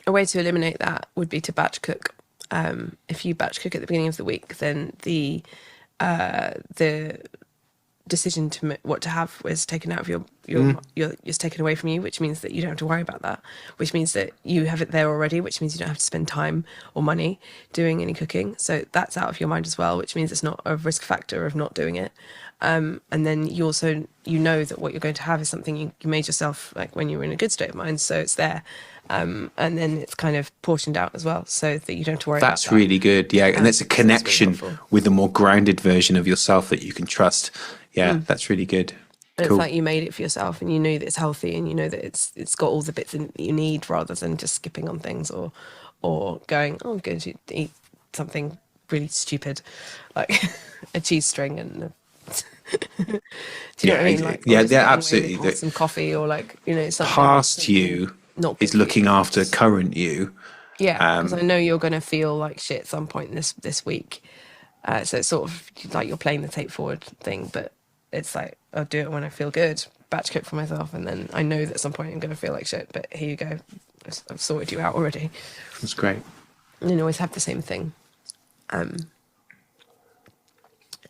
A way to eliminate that would be to batch cook. If you batch cook at the beginning of the week, then the decision to what to have was taken out of your is taken away from you, which means that you don't have to worry about that, which means that you have it there already, which means you don't have to spend time or money doing any cooking. So that's out of your mind as well, which means it's not a risk factor of not doing it. And then you also, that what you're going to have is something you made yourself, like when you were in a good state of mind, so it's there. And then it's kind of portioned out as well, so that you don't have to worry about that. That's really good, yeah. And it's a connection with a more grounded version of yourself that you can trust. Yeah, that's really good. And cool. It's like you made it for yourself, and you know that it's healthy, and you know that it's got all the bits that you need, rather than just skipping on things or going, oh, I'm going to eat something really stupid, like a cheese string and do you know what I mean? Like, yeah, absolutely. Some coffee, or like, something past you not good is for you. looking after current you. Yeah, because I know you're going to feel like shit at some point this week. So it's sort of like you're playing the tape forward thing, but it's like I'll do it when I feel good, batch cook for myself, and then I know that at some point I'm going to feel like shit. But here you go, I've sorted you out already. That's great. And you always have the same thing. Um,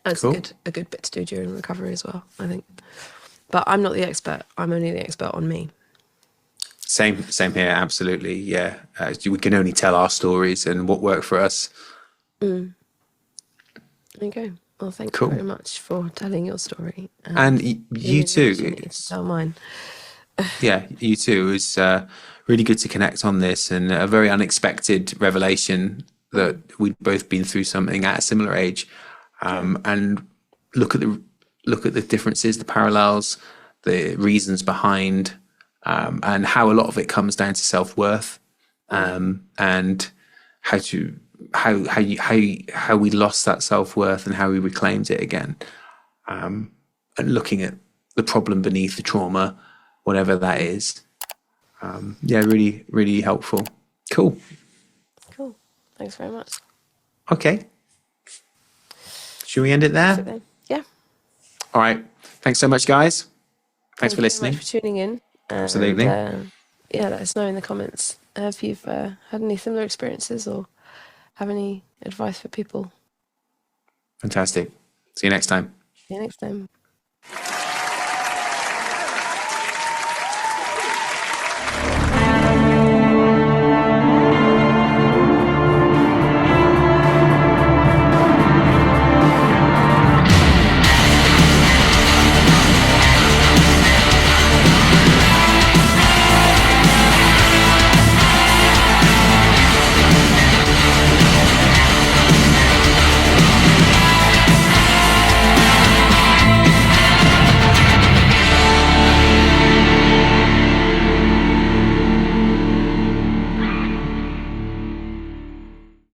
and it's Cool. a good bit to do during recovery as well, I think. But I'm not the expert. I'm only the expert on me. Same here. Absolutely. Yeah. We can only tell our stories and what worked for us. There you go. Well, thank you Cool. very much for telling your story. And Giving you me the too. opportunity to tell mine. Yeah, you too. It was really good to connect on this, and a very unexpected revelation that we'd both been through something at a similar age, and look at the differences, the parallels, the reasons behind, and how a lot of it comes down to self-worth, and how we lost that self-worth and how we reclaimed it again, and looking at the problem beneath the trauma, whatever that is. Yeah, really, really helpful. Cool. Cool. Thanks very much. Okay. Should we end it That's it there? then. Yeah. All right. Thanks so much, guys. Thanks Thank for you very listening. much for tuning in. And Absolutely. yeah, let us know in the comments if you've had any similar experiences or have any advice for people. Fantastic. See you next time. See you next time.